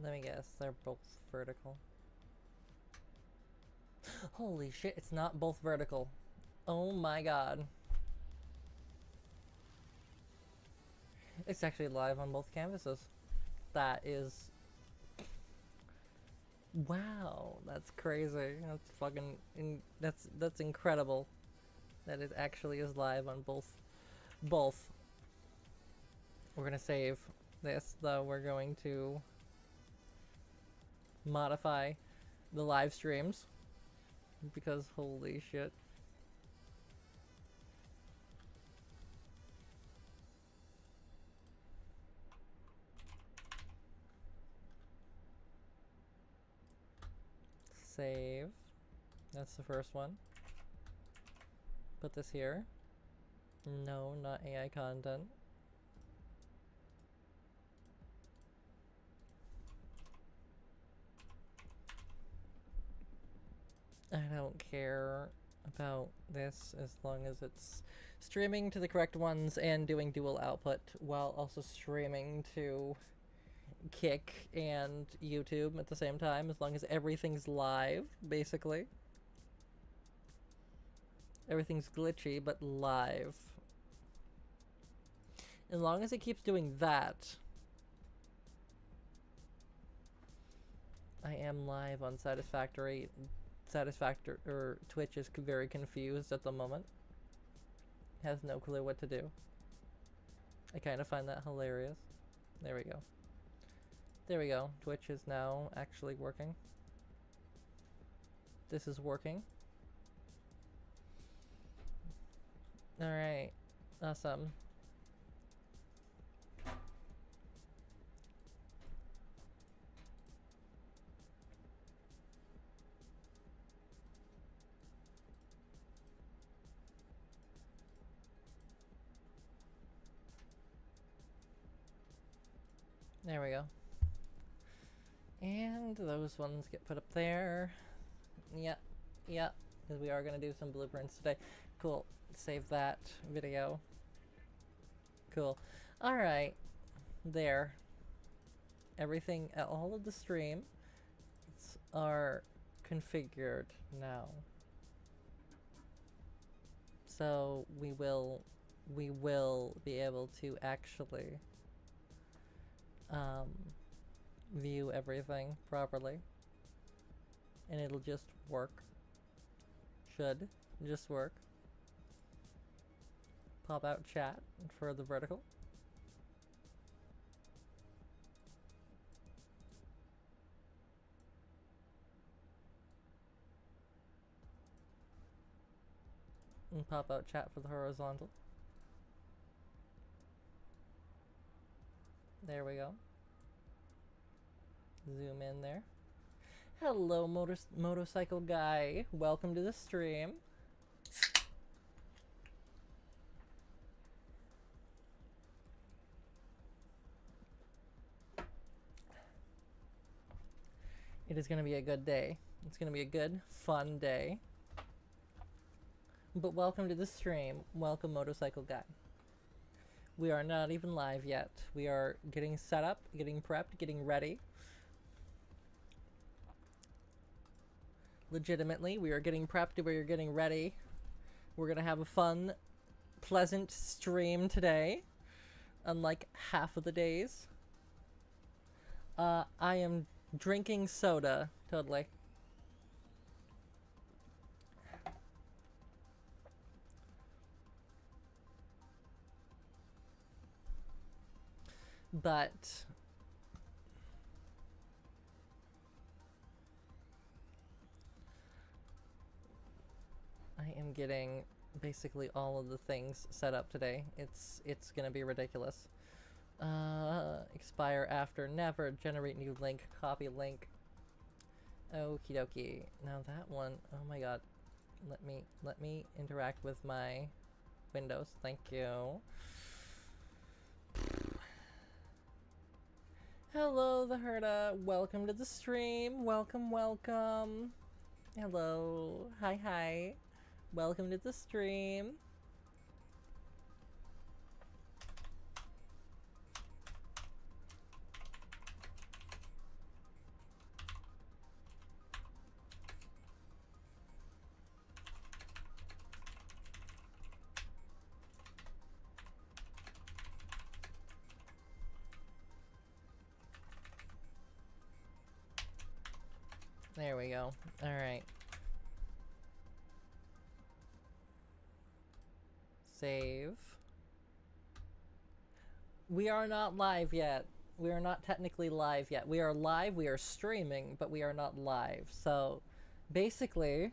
Let me guess, they're both vertical. Holy shit, it's not both vertical. Oh my god. It's actually live on both canvases. That is... Wow, that's crazy. That's fucking... That's incredible. That it actually is live on both. We're gonna save this, though. We're going to modify the live streams because holy shit. Save. That's the first one. Put this here. No, not AI content. I don't care about this as long as it's streaming to the correct ones and doing dual output while also streaming to Kick and YouTube at the same time, as long as everything's live, basically. Everything's glitchy, but live. As long as it keeps doing that. I am live on Satisfactory. Or Twitch is very confused at the moment. Has no clue what to do. I kind of find that hilarious. There we go. There we go. Twitch is now actually working. This is working. Alright. Awesome. There we go. And those ones get put up there. Yep, yep, because we are going to do some blueprints today. Cool. Save that video. Cool. Alright. There. Everything, all of the streams are configured now. So we will be able to actually view everything properly, and it'll just work. Should just work. Pop out chat for the vertical. And pop out chat for the horizontal. There we go. Zoom in there. Hello, motorcycle guy. Welcome to the stream. It is going to be a good day. It's going to be a good, fun day. But welcome to the stream. Welcome, motorcycle guy. We are not even live yet. We are getting set up, getting prepped, getting ready. Legitimately, we are getting prepped, we are getting ready. We're gonna have a fun, pleasant stream today, unlike half of the days. I am drinking soda, totally. But I am getting basically all of the things set up today. It's gonna be ridiculous. Expire after, never, generate new link, copy link. Okie dokie. Now that one, oh my god. Let me interact with my windows. Thank you. Hello, the Herda. Welcome to the stream. Welcome, welcome. Hello. Hi, hi. Welcome to the stream. we go. Alright. Save. We are not live yet. We are not technically live yet. We are live, we are streaming, but we are not live. So, basically,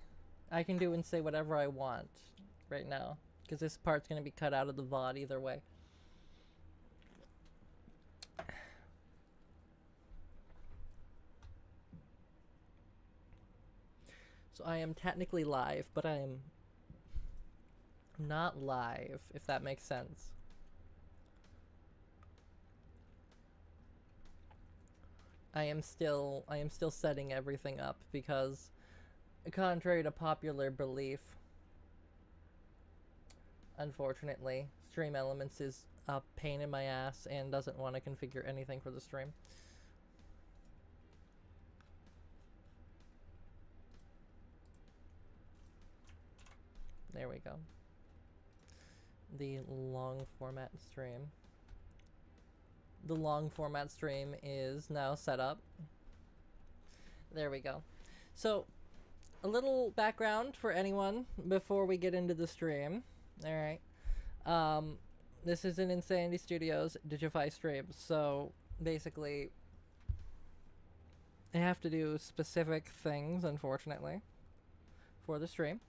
I can do and say whatever I want right now. Because this part's going to be cut out of the VOD either way. So I am technically live, but I am not live, if that makes sense. I am still setting everything up because, contrary to popular belief, unfortunately, Stream Elements is a pain in my ass and doesn't want to configure anything for the stream. There we go. The long format stream. The long format stream is now set up. There we go. So, a little background for anyone before we get into the stream. Alright. This is an Insanity Studios Digify stream, so basically I have to do specific things, unfortunately, for the stream.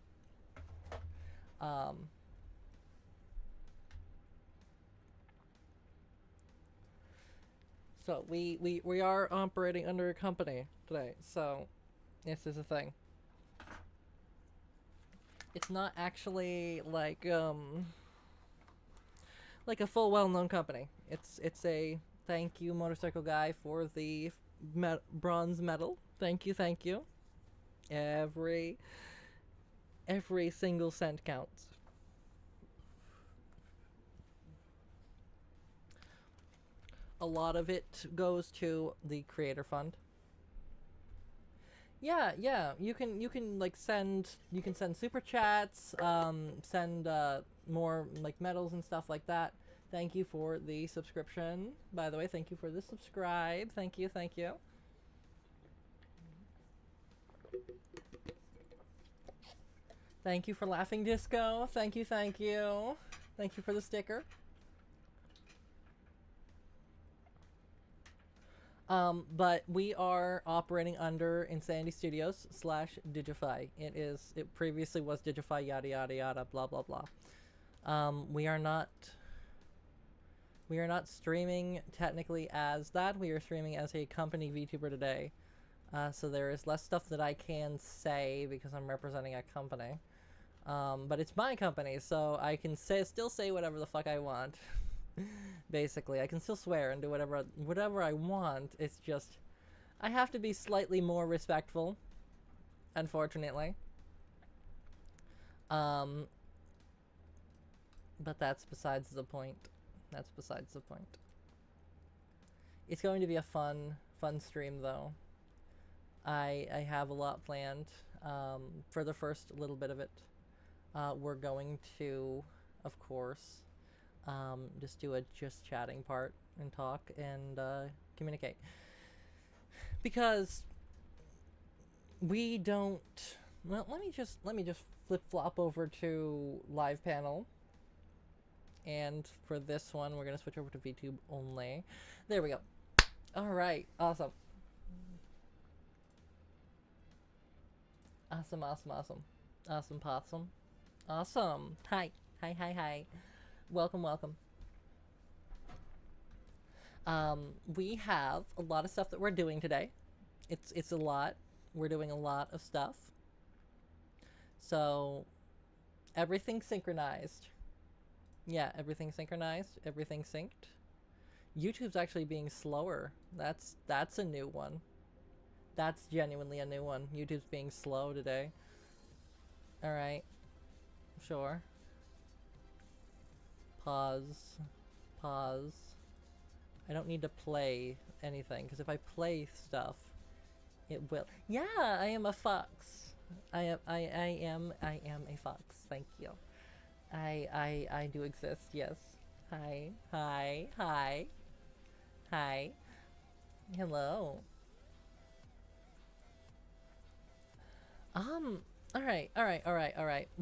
So we are operating under a company today, so this is a thing. It's not actually like a full well-known company. It's a thank you, Motorcycle Guy, for the bronze medal. Thank you. Every single cent counts. A lot of it goes to the creator fund. Yeah, you can like send super chats, send more like medals and stuff like that. Thank you for the subscription. By the way, thank you for the subscribe. Thank you. Thank you for Laughing Disco. Thank you. Thank you for the sticker. But we are operating under Insanity Studios / Digify. It previously was Digify, yada yada yada, blah blah blah. We are not streaming technically as that. We are streaming as a company VTuber today. So there is less stuff that I can say because I'm representing a company. But it's my company, so I can still say whatever the fuck I want. Basically, I can still swear and do whatever I want. It's just I have to be slightly more respectful, unfortunately. But that's besides the point. It's going to be a fun stream though. I have a lot planned for the first little bit of it. We're going to, of course, just do a just chatting part and talk and communicate, because we don't. Well, let me just flip-flop over to live panel, and for this one we're gonna switch over to VTube only. There we go. All right, awesome. Possum. Awesome. Hi. Welcome. We have a lot of stuff that we're doing today. It's a lot. We're doing a lot of stuff. So, everything's synchronized. Yeah, everything's synchronized. Everything's synced. YouTube's actually being slower. That's a new one. That's genuinely a new one. YouTube's being slow today. Alright. Sure. Pause. I don't need to play anything, because if I play stuff, it will. Yeah, I am a fox. I am a fox. Thank you. I do exist. Yes. Hi. Hello. Um, alright.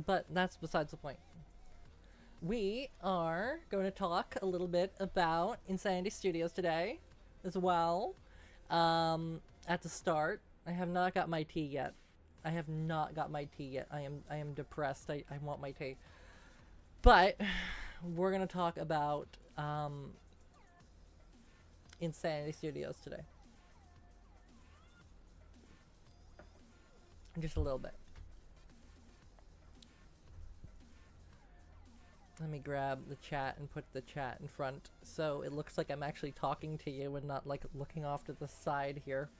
But that's besides the point. We are going to talk a little bit about Insanity Studios today as well. At the start, I have not got my tea yet. I have not got my tea yet. I am depressed. I want my tea. But we're going to talk about Insanity Studios today. Just a little bit. Let me grab the chat and put the chat in front so it looks like I'm actually talking to you and not like looking off to the side here,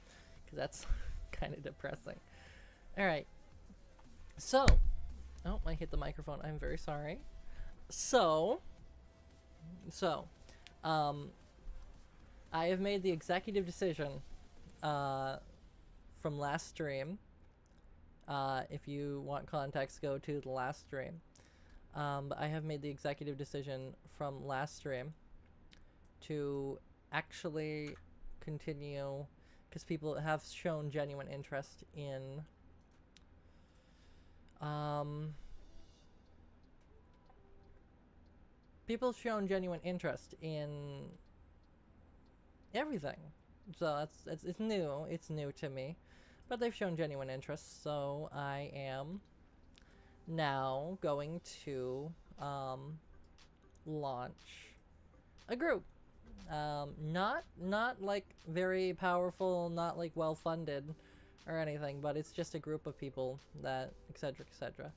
because that's kind of depressing. Alright. So, oh, I hit the microphone. I'm very sorry. So, I have made the executive decision from last stream. If you want context, go to the last stream. But I have made the executive decision from last stream to actually continue, because people have shown genuine interest in people have shown genuine interest in everything. So it's new to me, but they've shown genuine interest, so I am now going to launch a group. Not like very powerful, not like well funded or anything, but it's just a group of people that etc. etc.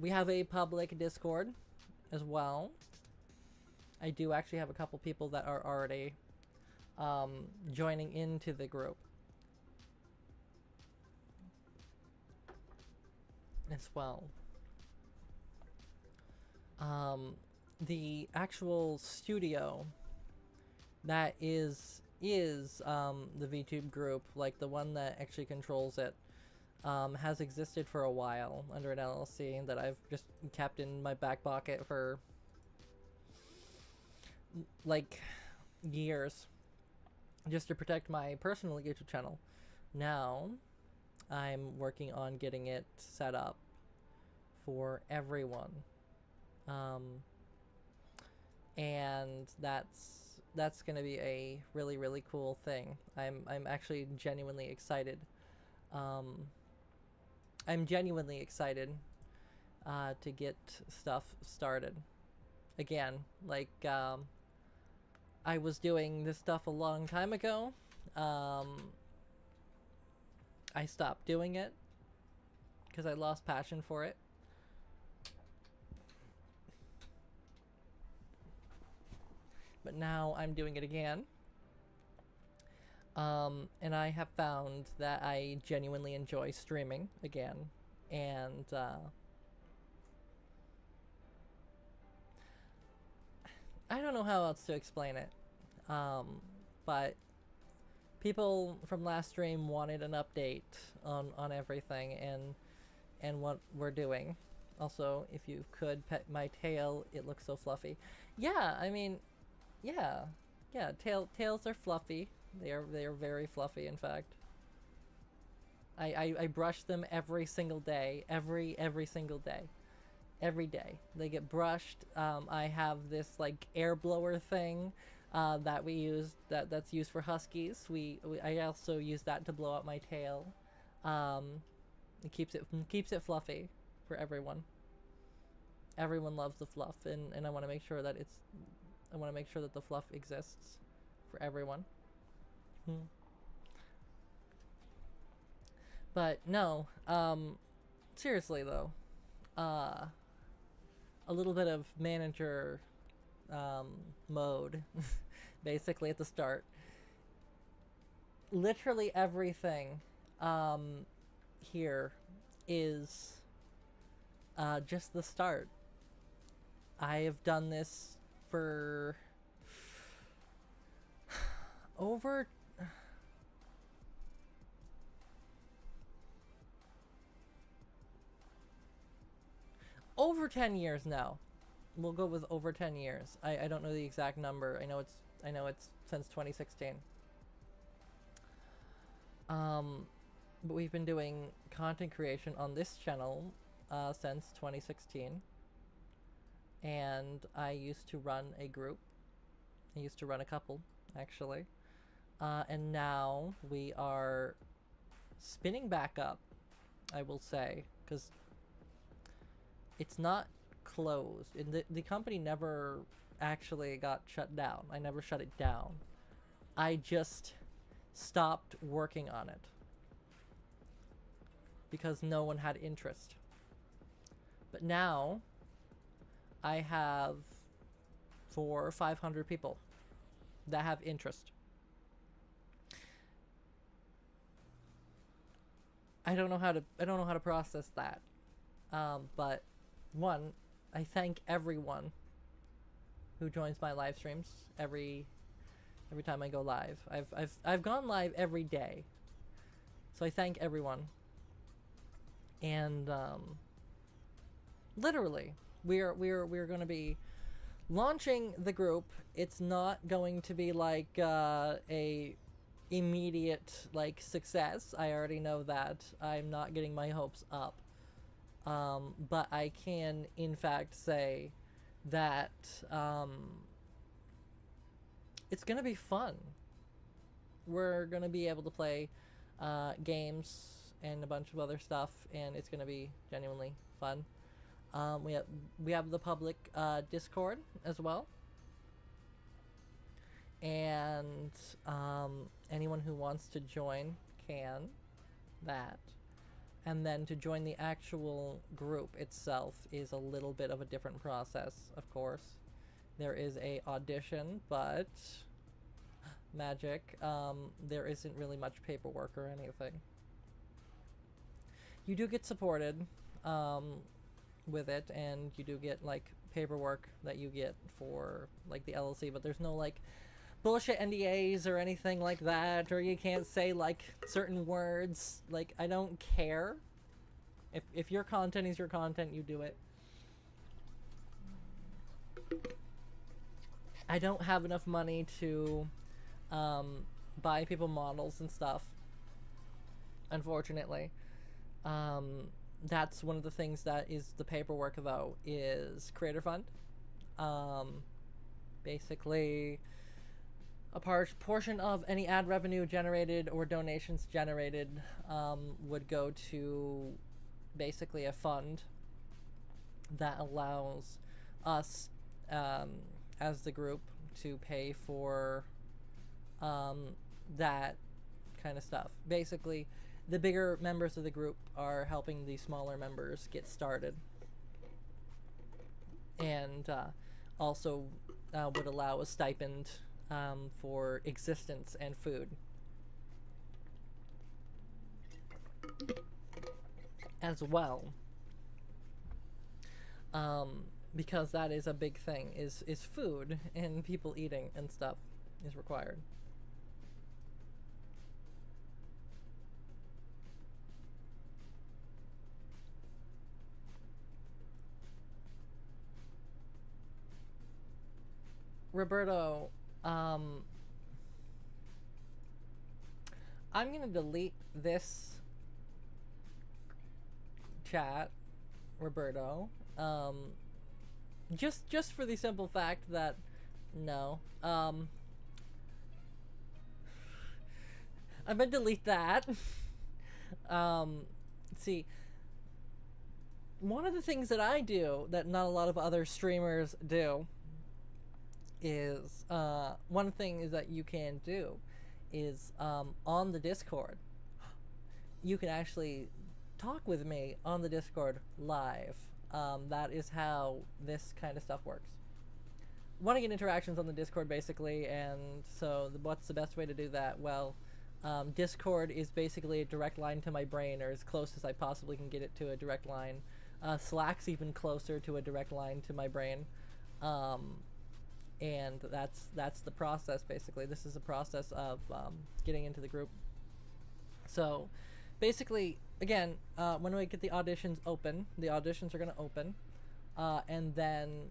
We have a public Discord as well. I do actually have a couple people that are already joining into the group as well. The actual studio that is the VTube group, like the one that actually controls it, has existed for a while under an LLC that I've just kept in my back pocket for like years, just to protect my personal YouTube channel. Now I'm working on getting it set up for everyone, and that's gonna be a really cool thing. I'm actually genuinely excited. I'm genuinely excited to get stuff started again. Like I was doing this stuff a long time ago. I stopped doing it because I lost passion for it. But now I'm doing it again. And I have found that I genuinely enjoy streaming again. And I don't know how else to explain it. But people from last stream wanted an update on everything and what we're doing. Also, if you could pet my tail, it looks so fluffy. Yeah, I mean, yeah, tails are fluffy. They are very fluffy, in fact. I brush them every single day, every single day, every day. They get brushed. I have this like air blower thing that we use that's used for huskies. I also use that to blow out my tail. It keeps it fluffy for everyone. Everyone loves the fluff, and I want to make sure that the fluff exists for everyone. But no, seriously though, a little bit of manager mode basically at the start. Literally everything here is just the start. I have done this for over over 10 years now. We'll go with over 10 years. I don't know the exact number. I know it's since 2016. but we've been doing content creation on this channel since 2016. And I used to run a group. I used to run a couple, actually. And now we are spinning back up, I will say, because it's not closed. And the company never actually got shut down. I never shut it down. I just stopped working on it because no one had interest. But now I have 400 or 500 people that have interest. I don't know how to process that. But one, I thank everyone who joins my live streams every time I go live. I've gone live every day. So I thank everyone. And literally, we're going to be launching the group. It's not going to be like a immediate like success. I already know that. I'm not getting my hopes up. But I can in fact say that it's gonna be fun. We're gonna be able to play games and a bunch of other stuff, and it's gonna be genuinely fun. We have the public Discord as well, and anyone who wants to join can that. And then to join the actual group itself is a little bit of a different process, of course. There is a audition, but magic, there isn't really much paperwork or anything. You do get supported with it, and you do get like paperwork that you get for like the LLC, but there's no like bullshit NDAs or anything like that, or you can't say like certain words. Like, I don't care. If your content is your content, you do it. I don't have enough money to buy people models and stuff, unfortunately. That's one of the things that is the paperwork, though, is Creator Fund. Basically, a portion of any ad revenue generated or donations generated would go to basically a fund that allows us as the group to pay for that kind of stuff. Basically, the bigger members of the group are helping the smaller members get started, and also would allow a stipend for existence and food as well, because that is a big thing, is food, and people eating and stuff is required. Roberto, I'm gonna delete this chat, Roberto, just for the simple fact that no, I'm gonna delete that. See, one of the things that I do that not a lot of other streamers do is one thing is that you can do is on the Discord, you can actually talk with me on the Discord live. That is how this kind of stuff works. Want to get interactions on the Discord, basically, and so what's the best way to do that? Well, Discord is basically a direct line to my brain, or as close as I possibly can get it to a direct line. Slack's even closer to a direct line to my brain. And that's the process, basically. This is a process of getting into the group. So basically, again, when we get the auditions open, the auditions are going to open, and then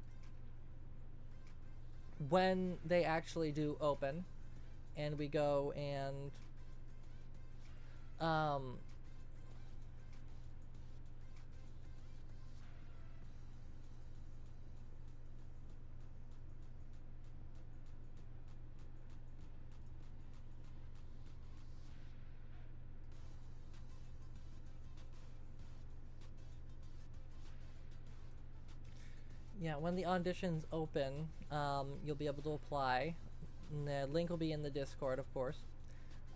when they actually do open and we go and yeah, when the auditions open, you'll be able to apply. And the link will be in the Discord, of course.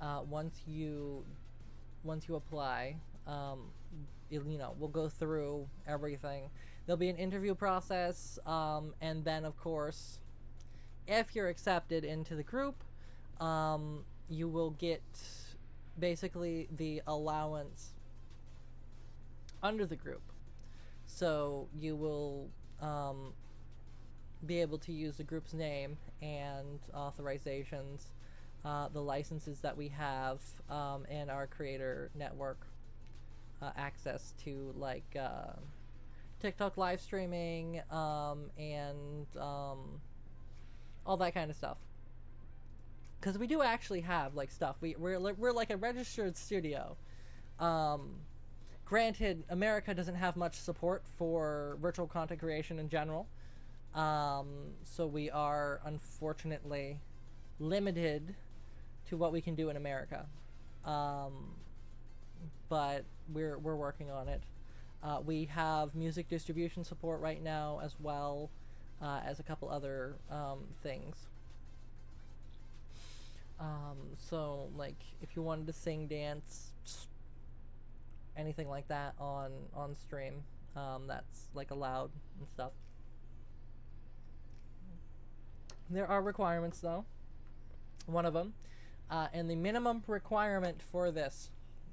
Once you apply, we'll go through everything. There'll be an interview process, and then of course, if you're accepted into the group, you will get basically the allowance under the group. So you will be able to use the group's name and authorizations, the licenses that we have, and our creator network access to, like, TikTok live streaming, and all that kind of stuff. Because we do actually have, like, stuff. We're like a registered studio. Granted, America doesn't have much support for virtual content creation in general. So we are unfortunately limited to what we can do in America. But we're working on it. We have music distribution support right now, as well as a couple other things. So, like, if you wanted to sing, dance, anything like that on stream, that's, like, allowed and stuff. There are requirements, though. One of them, and the minimum requirement for this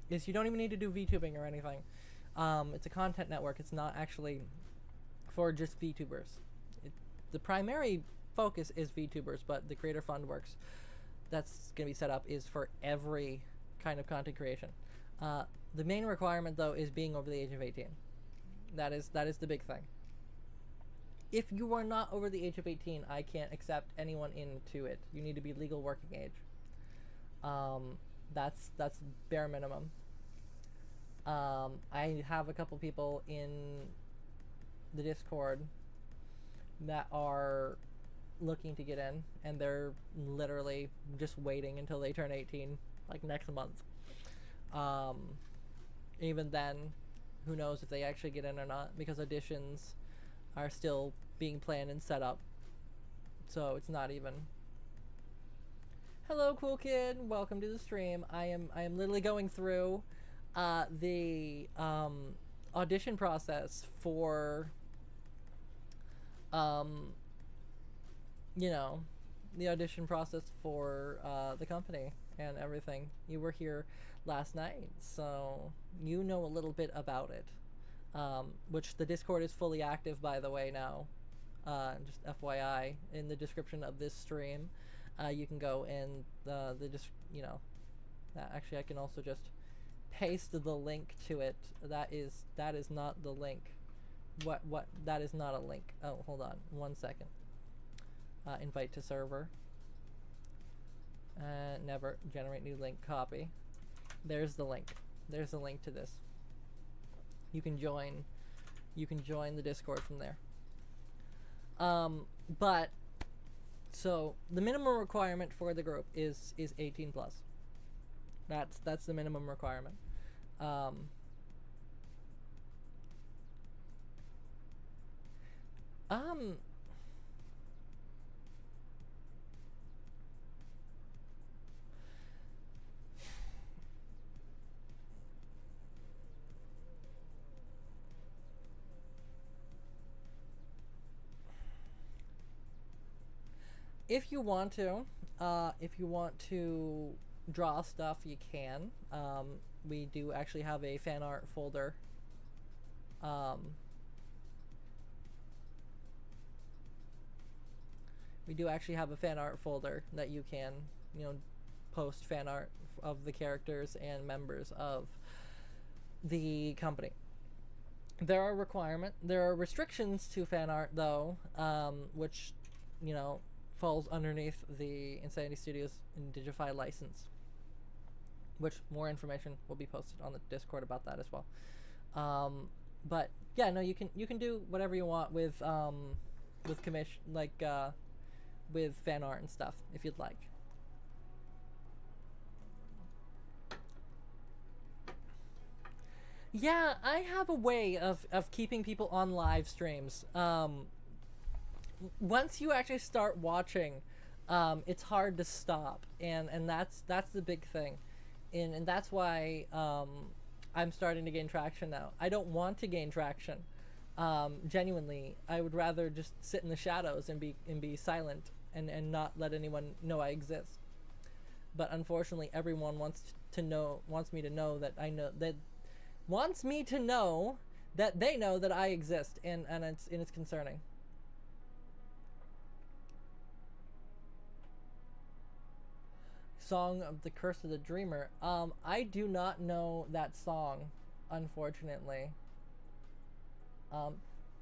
is you don't even need to do VTubing or anything. It's a content network. It's not actually for just VTubers. The primary focus is VTubers, but the Creator Fund works. That's going to be set up is for every kind of content creation. The main requirement, though, is being over the age of 18. That is the big thing. If you are not over the age of 18, I can't accept anyone into it. You need to be legal working age. That's bare minimum. I have a couple people in the Discord that are looking to get in, and they're literally just waiting until they turn 18, like next month. Even then, who knows if they actually get in or not, because auditions are still being planned and set up. So it's not even. Hello, cool kid. Welcome to the stream. I am literally going through the audition process for the audition process for the company and everything. You were here last night, so you know a little bit about it. Which the Discord is fully active, by the way, now. Just FYI, in the description of this stream, you can go and actually I can also just paste the link to it. That is not the link. What that is not a link. Oh, hold on 1 second. Invite to server. Never generate new link. Copy. There's the link. There's the link to this. You can join the Discord from there. But so the minimum requirement for the group is 18 plus. That's the minimum requirement. If you want to draw stuff, you can. We do actually have a fan art folder. We do actually have a fan art folder that you can, post fan art of the characters and members of the company. There are restrictions to fan art, though, which, falls underneath the Insanity Studios Digify license, which more information will be posted on the Discord about that as well. But yeah, no, you can do whatever you want with commission, like with fan art and stuff, if you'd like. Yeah, I have a way of keeping people on live streams. once you actually start watching, it's hard to stop, and that's the big thing, and that's why I'm starting to gain traction now. I don't want to gain traction. Genuinely, I would rather just sit in the shadows and be silent and not let anyone know I exist. But unfortunately, everyone wants me to know that I know that wants me to know that they know that I exist, and it's concerning. Song of the Curse of the Dreamer. I do not know that song, unfortunately. Um,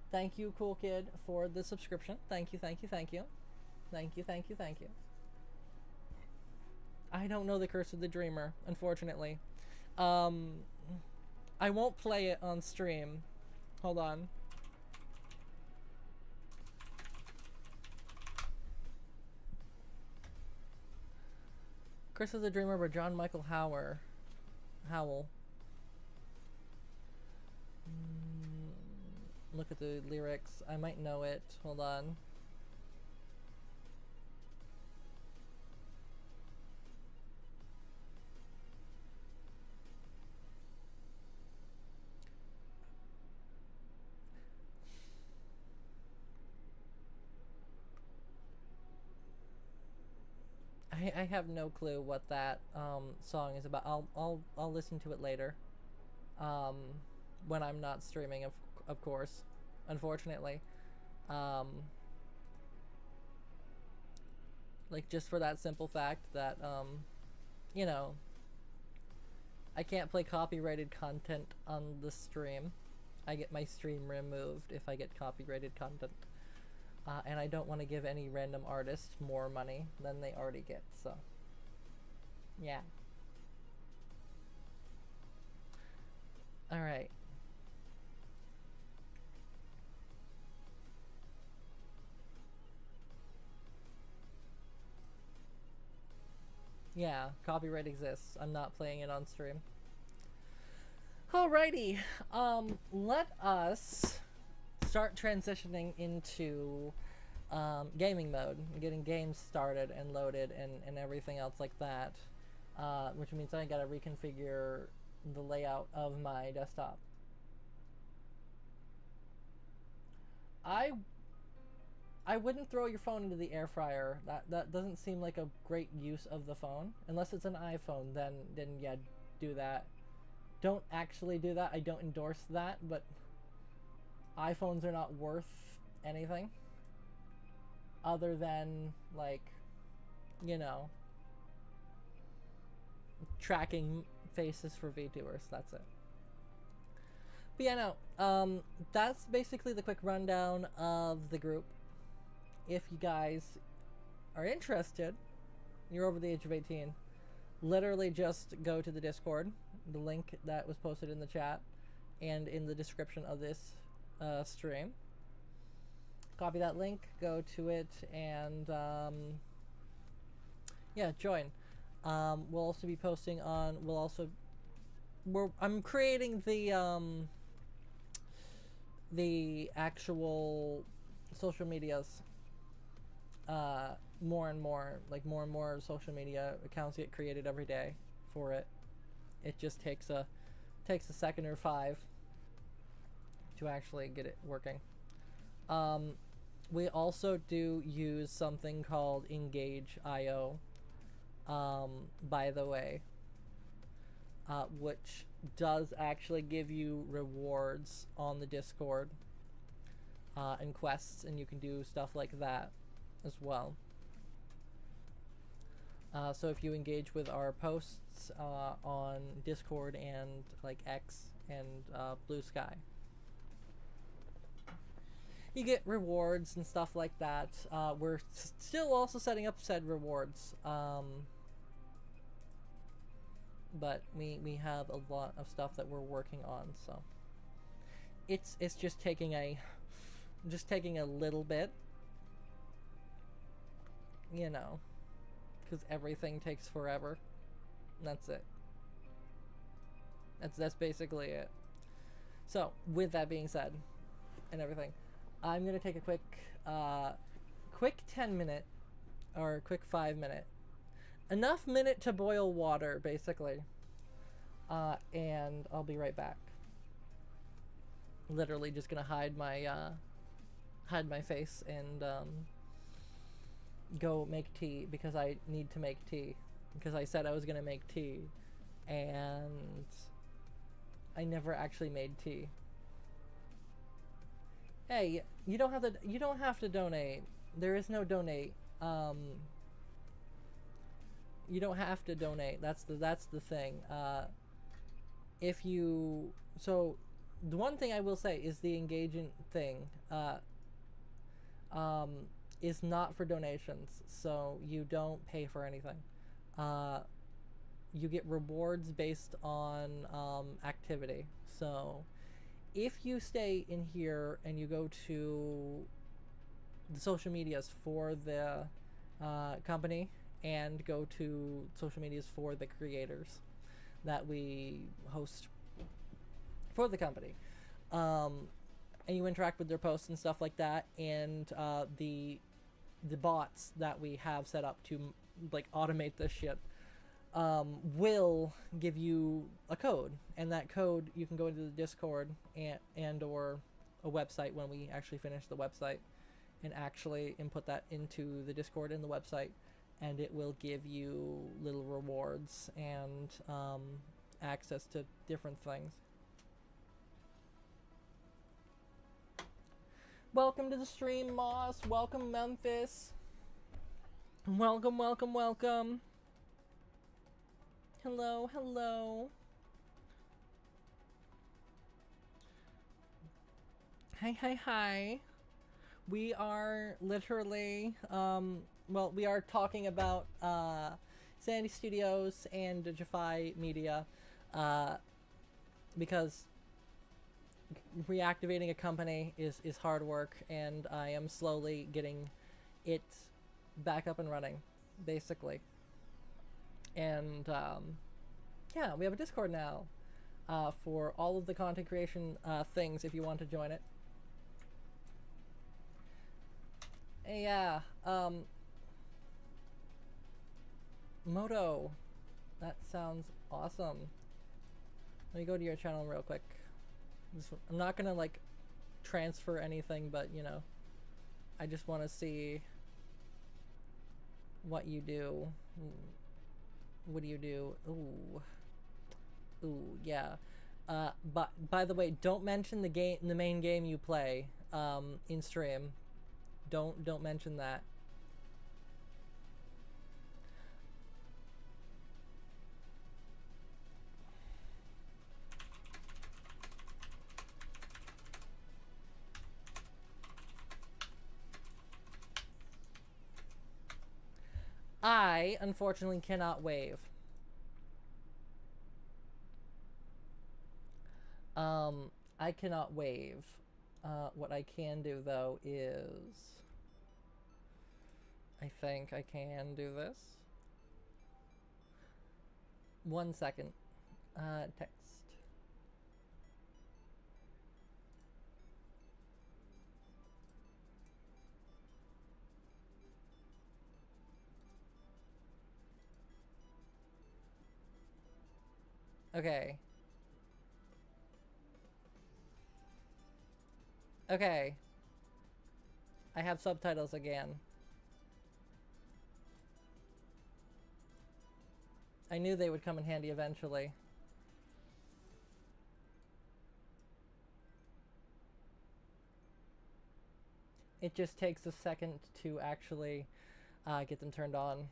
Thank you, cool kid, for the subscription. Thank you, thank you, thank you, thank you, thank you, thank you. I don't know the Curse of the Dreamer, unfortunately. Um, I won't play it on stream. Hold on. Curse of the Dreamer by John Michael Howell. Look at the lyrics. I might know it. Hold on. I have no clue what that song is about. I'll listen to it later. Um, when I'm not streaming, of course. Unfortunately. Um, like just for that simple fact that you know, I can't play copyrighted content on the stream. I get my stream removed if I get copyrighted content. And I don't want to give any random artist more money than they already get, so yeah. Alright. Yeah, copyright exists. I'm not playing it on stream. Alrighty. Let us start transitioning into gaming mode, getting games started and loaded and everything else like that, which means I gotta reconfigure the layout of my desktop. I wouldn't throw your phone into the air fryer. That doesn't seem like a great use of the phone. Unless it's an iPhone, then yeah, do that. Don't actually do that. I don't endorse that, but iPhones are not worth anything other than, like, you know, tracking faces for VTubers. That's it. But yeah, no, that's basically the quick rundown of the group. If you guys are interested, you're over the age of 18, literally just go to the Discord, the link that was posted in the chat and in the description of this stream. Copy that link, go to it, and yeah, join. We'll also be posting on. I'm creating the actual social medias. More and more, like more and more social media accounts get created every day for it. It just takes a second or 5 to actually get it working. We also do use something called Engage.io, by the way, which does actually give you rewards on the Discord and quests, and you can do stuff like that as well. So if you engage with our posts on Discord and like X and Blue Sky, you get rewards and stuff like that. We're still also setting up said rewards, but we have a lot of stuff that we're working on, so it's just taking a little bit, you know, because everything takes forever. That's it. That's basically it. So with that being said and everything, I'm gonna take a quick quick 10-minute or quick 5-minute. Enough minute to boil water, basically. And I'll be right back. Literally just gonna hide my face and go make tea because I need to make tea because I said I was gonna make tea and I never actually made tea. Hey, you don't have to donate. There is no donate. You don't have to donate. That's the thing. If you the one thing I will say is the engaging thing is not for donations, so you don't pay for anything. You get rewards based on activity. So if you stay in here and you go to the social medias for the company and go to social medias for the creators that we host for the company, and you interact with their posts and stuff like that, and the bots that we have set up to like automate this shit will give you a code, and that code you can go into the Discord and or a website when we actually finish the website and actually input that into the Discord and the website, and it will give you little rewards and access to different things. Welcome to the stream, Moss. Welcome, Memphis. Welcome, welcome, welcome. Hello, hello. Hi, hi, hi. We are literally, well, we are talking about Sandy Studios and Digify Media, because reactivating a company is hard work, and I am slowly getting it back up and running, basically. And yeah, we have a Discord now for all of the content creation things if you want to join it. Yeah, Moto, that sounds awesome. Let me go to your channel real quick. I'm not gonna like transfer anything, but you know, I just want to see what you do. What do you do? Ooh, yeah. But by the way, don't mention the main game you play in stream. Don't mention that. I unfortunately cannot wave. I cannot wave. What I can do though is, I think I can do this. 1 second. Text. Okay. Okay. I have subtitles again. I knew they would come in handy eventually. It just takes a second to actually get them turned on.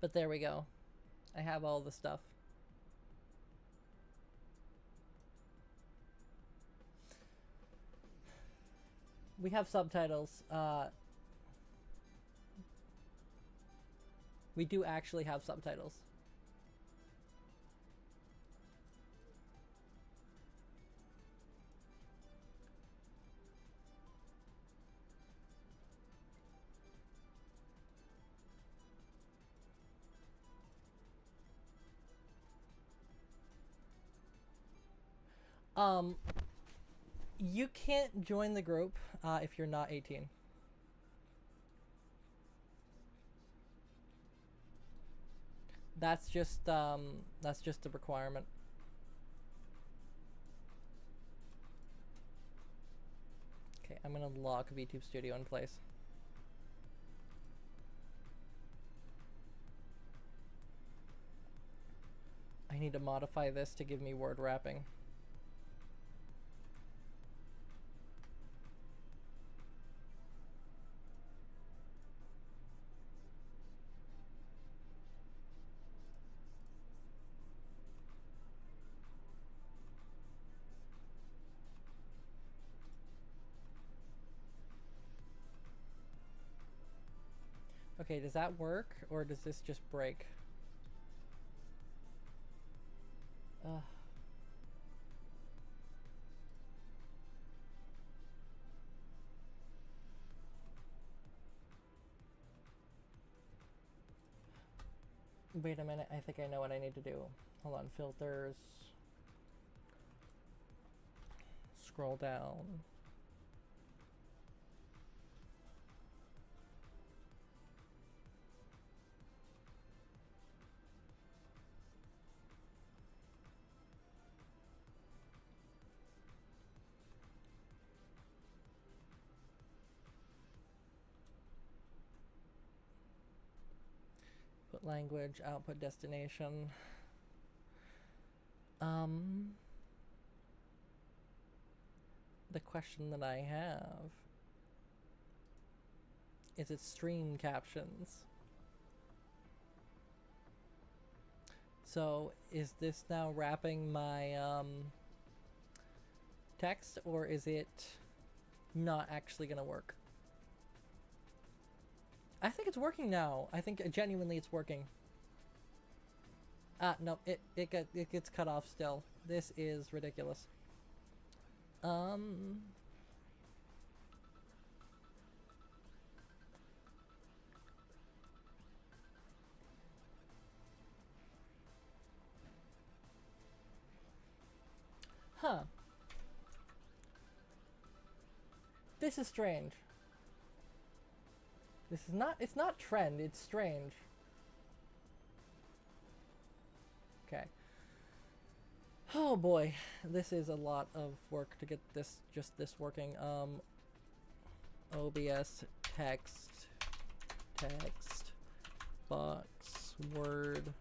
But there we go. I have all the stuff. We have subtitles. We do actually have subtitles. You can't join the group if you're not 18. That's just a requirement. Okay, I'm gonna lock VTube Studio in place. I need to modify this to give me word wrapping. Okay, does that work, or does this just break? Wait a minute, I think I know what I need to do. Hold on, filters. Scroll down. Put language, output destination. The question that I have is it stream captions. So is this now wrapping my text, or is it not actually gonna work? I think it's working now. I think genuinely it's working. No, it gets cut off still. This is ridiculous. Huh. This is strange. This is not, it's not trend, it's strange. Okay. Oh boy, this is a lot of work to get this, just this working. OBS, text, box, word,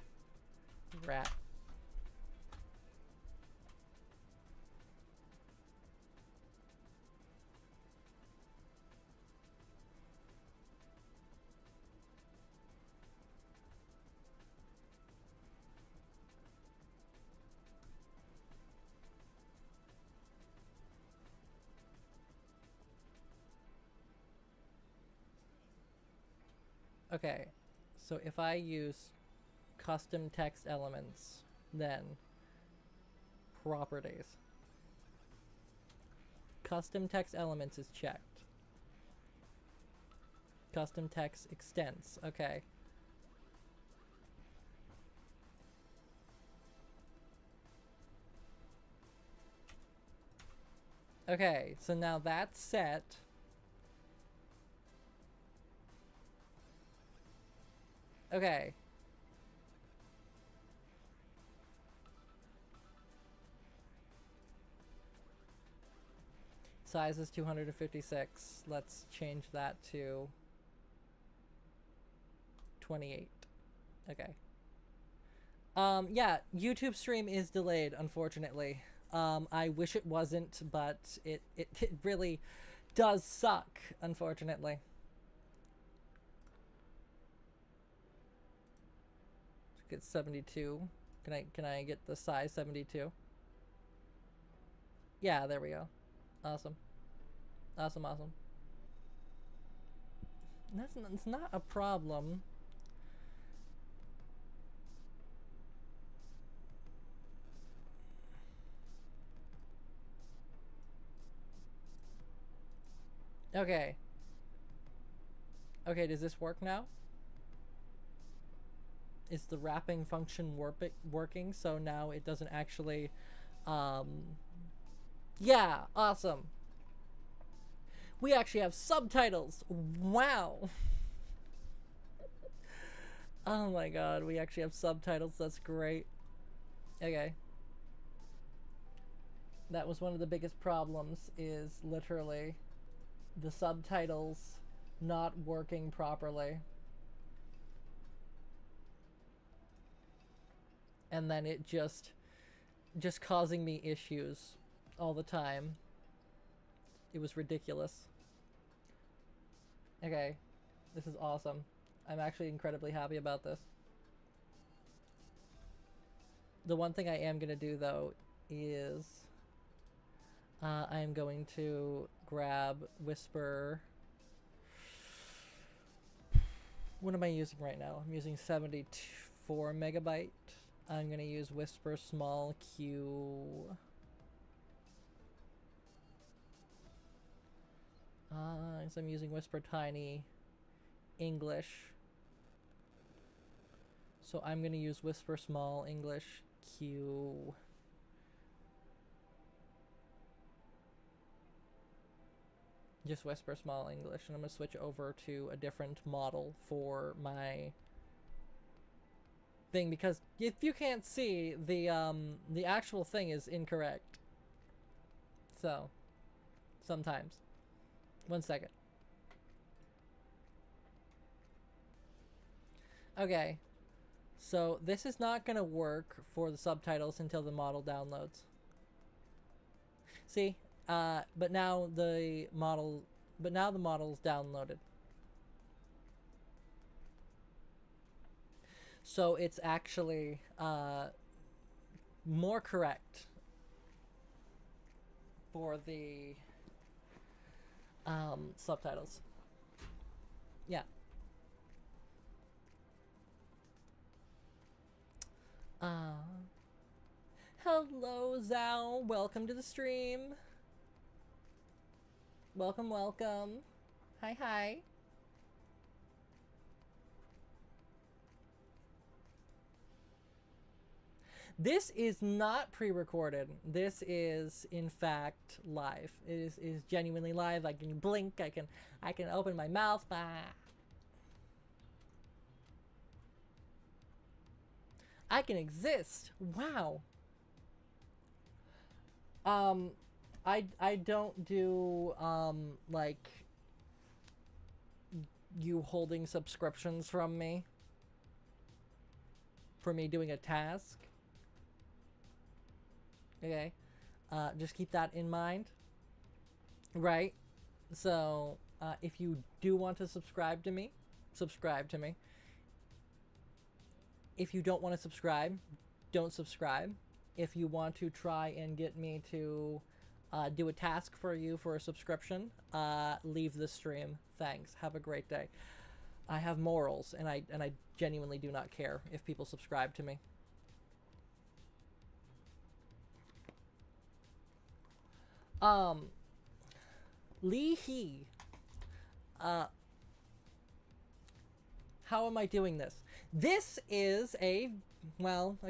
wrap. Okay, so if I use custom text elements, then properties. Custom text elements is checked. Custom text extents, okay. Okay, so now that's set. Okay. Size is 256. Let's change that to 28. Okay. Yeah, YouTube stream is delayed, unfortunately. I wish it wasn't, but it really does suck, unfortunately. Get 72. Can I get the size 72? Yeah, there we go. Awesome. Awesome. It's not a problem. Okay. Okay, does this work now? Is the wrapping function working? So now it doesn't actually Yeah, awesome. We actually have subtitles. Wow. Oh my god, we actually have subtitles. That's great. Okay. That was one of the biggest problems, is literally the subtitles not working properly. And then it just causing me issues all the time. It was ridiculous. Okay. This is awesome. I'm actually incredibly happy about this. The one thing I am going to do, though, is I am going to grab Whisper. What am I using right now? I'm using 74 megabyte. I'm going to use Whisper Small Q. So I'm using Whisper Tiny English. So I'm going to use Whisper Small English Q. Just Whisper Small English, and I'm going to switch over to a different model for my thing, because if you can't see, the actual thing is incorrect. So, sometimes. 1 second. Okay. So, this is not going to work for the subtitles until the model downloads. See? But now the model's downloaded. So it's actually more correct for the subtitles. Yeah. Hello, Zhao. Welcome to the stream. Welcome, welcome. Hi, hi. This is not pre-recorded. This is, in fact, live. It is genuinely live. I can blink. I can open my mouth. I can exist. Wow. I don't do like you holding subscriptions from me for me doing a task. Okay. Just keep that in mind. Right? So, if you do want to subscribe to me, subscribe to me. If you don't want to subscribe, don't subscribe. If you want to try and get me to do a task for you for a subscription, leave the stream. Thanks. Have a great day. I have morals, and I genuinely do not care if people subscribe to me. Lee He. How am I doing this? This is a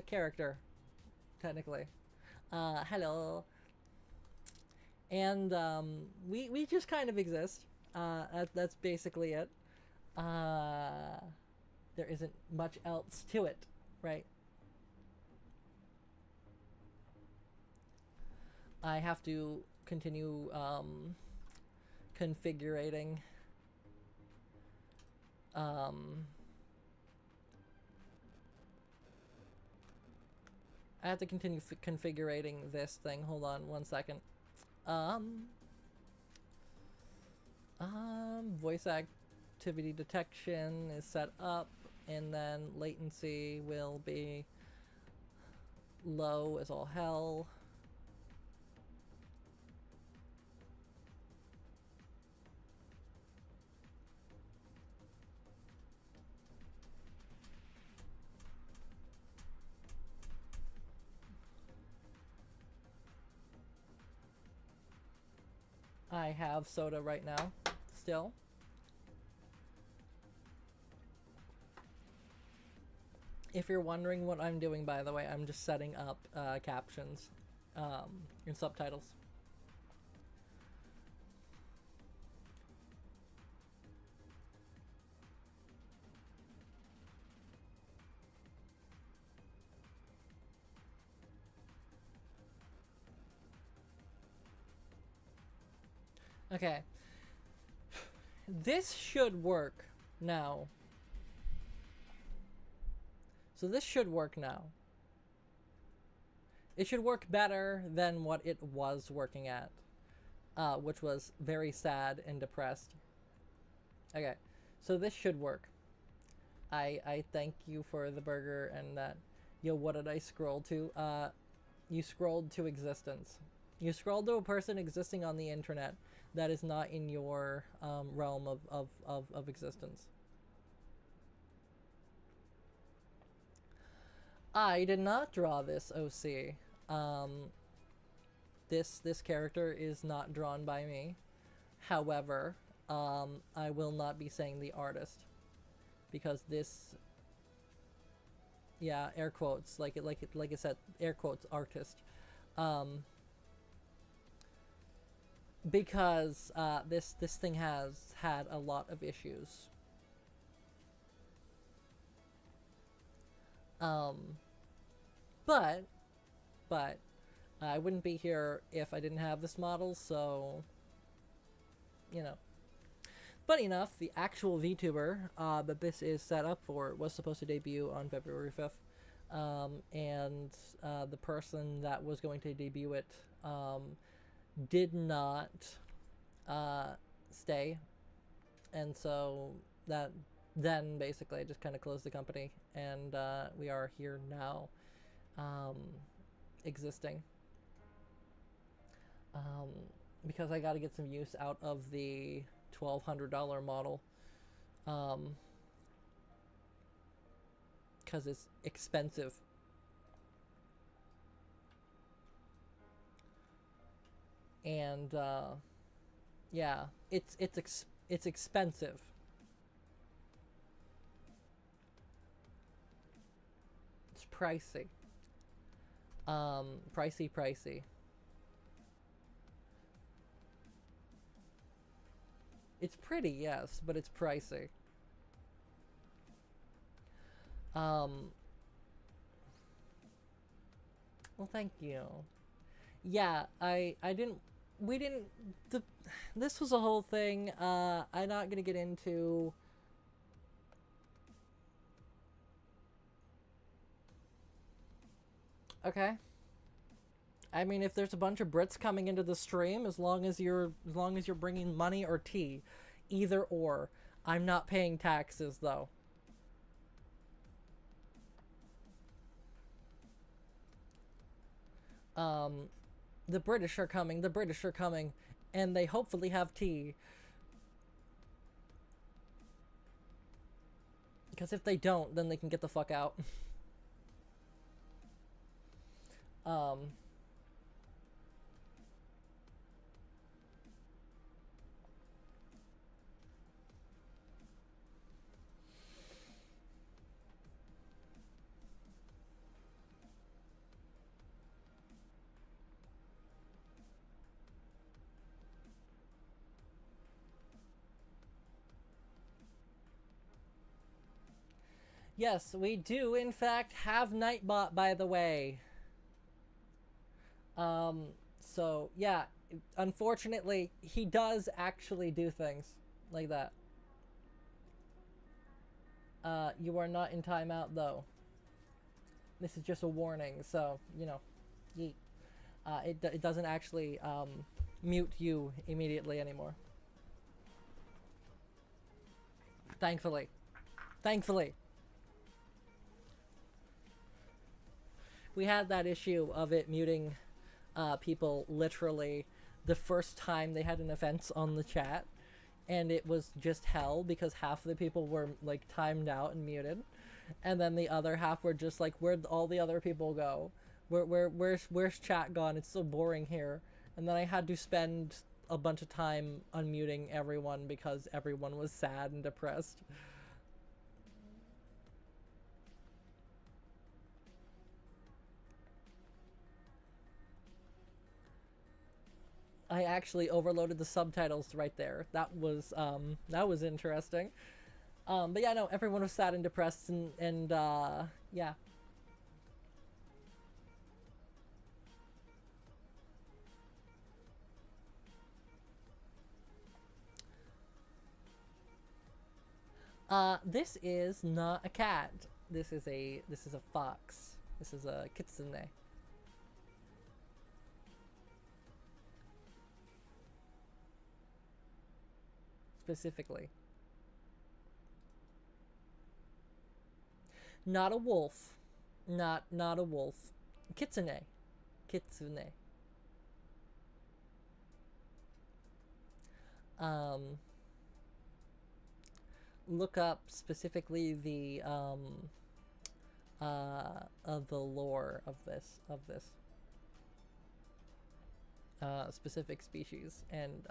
character, technically. Hello. And we just kind of exist. That's basically it. There isn't much else to it, right? I have to continue configuring I have to continue configuring this thing. Hold on 1 second. Voice activity detection is set up, and then latency will be low as all hell. I have soda right now, still. If you're wondering what I'm doing, by the way, I'm just setting up captions and subtitles. Okay. This should work now. So this should work now. It should work better than what it was working at, which was very sad and depressed. Okay, so this should work. I thank you for the burger and that. Yo, what did I scroll to? You scrolled to existence. You scrolled to a person existing on the internet that is not in your realm of existence. I did not draw this OC. This character is not drawn by me. However, I will not be saying the artist because this, yeah, air quotes, like I said, air quotes artist, because this thing has had a lot of issues. But I wouldn't be here if I didn't have this model, so, you know. Funny enough, the actual VTuber that this is set up for was supposed to debut on February 5th. And the person that was going to debut it did not stay. And so then basically I just kind of closed the company, and we are here now, existing. Because I got to get some use out of the $1,200 model, because it's expensive. And yeah, it's expensive. It's pricey. Pricey. It's pretty, yes, but it's pricey. Well, thank you. Yeah, this was a whole thing. I'm not gonna get into. Okay. I mean, if there's a bunch of Brits coming into the stream, as long as you're bringing money or tea, either or. I'm not paying taxes though. The British are coming. The British are coming, and they hopefully have tea. Because if they don't, then they can get the fuck out. Yes, we do, in fact, have Nightbot, by the way. So, yeah, unfortunately, he does actually do things like that. You are not in timeout, though. This is just a warning, so, you know, yeet. It doesn't actually, mute you immediately anymore. Thankfully. Thankfully. We had that issue of it muting people literally the first time they had an offense on the chat, and it was just hell because half the people were like timed out and muted, and then the other half were just like, where'd all the other people go? Where's chat gone? It's so boring here. And then I had to spend a bunch of time unmuting everyone because everyone was sad and depressed. I actually overloaded the subtitles right there. That was interesting. But yeah, no, everyone was sad and depressed, and yeah. This is not a cat. This is a fox. This is a kitsune. Specifically. Not a wolf. Not a wolf. Kitsune. Kitsune. Look up specifically the of the lore of this specific species, and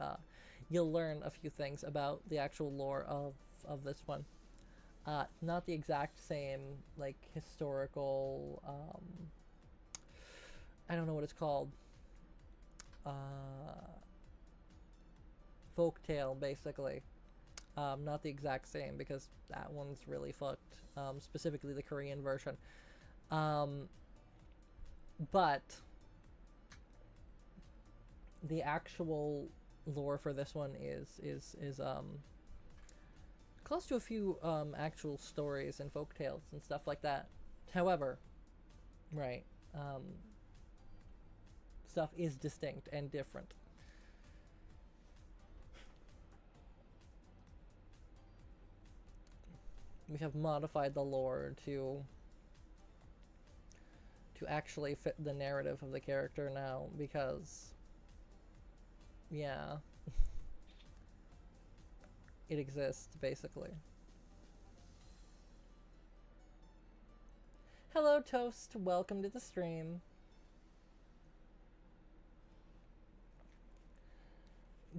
you'll learn a few things about the actual lore of this one. Not the exact same, like, historical, I don't know what it's called, folktale, basically. Not the exact same, because that one's really fucked, specifically the Korean version. But the actual lore for this one is close to a few actual stories and folk tales and stuff like that. However, right, stuff is distinct and different. We have modified the lore to actually fit the narrative of the character now, because yeah, it exists, basically. Hello, Toast. Welcome to the stream.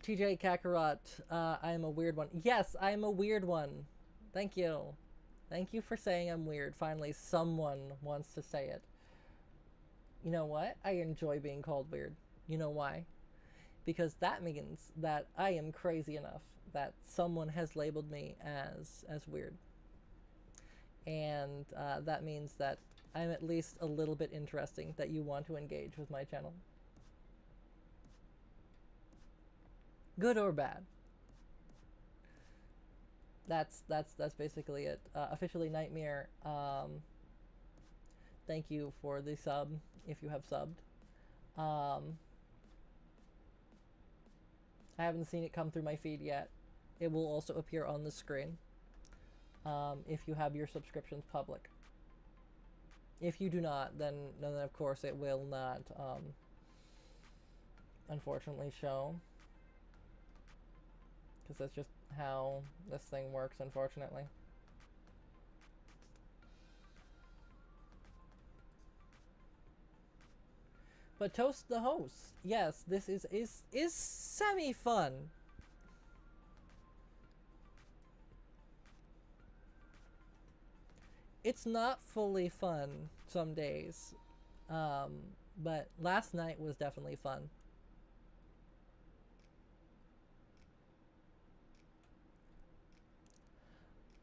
TJ Kakarot, I am a weird one. Yes, I am a weird one. Thank you. Thank you for saying I'm weird. Finally, someone wants to say it. You know what? I enjoy being called weird. You know why? Because that means that I am crazy enough that someone has labeled me as weird. And that means that I'm at least a little bit interesting, that you want to engage with my channel. Good or bad. That's basically it. Officially Nightmare, thank you for the sub, if you have subbed. I haven't seen it come through my feed yet. It will also appear on the screen if you have your subscriptions public. If you do not, then of course it will not unfortunately show, because that's just how this thing works, unfortunately. But Toast the host, yes, this is semi-fun. It's not fully fun some days, but last night was definitely fun.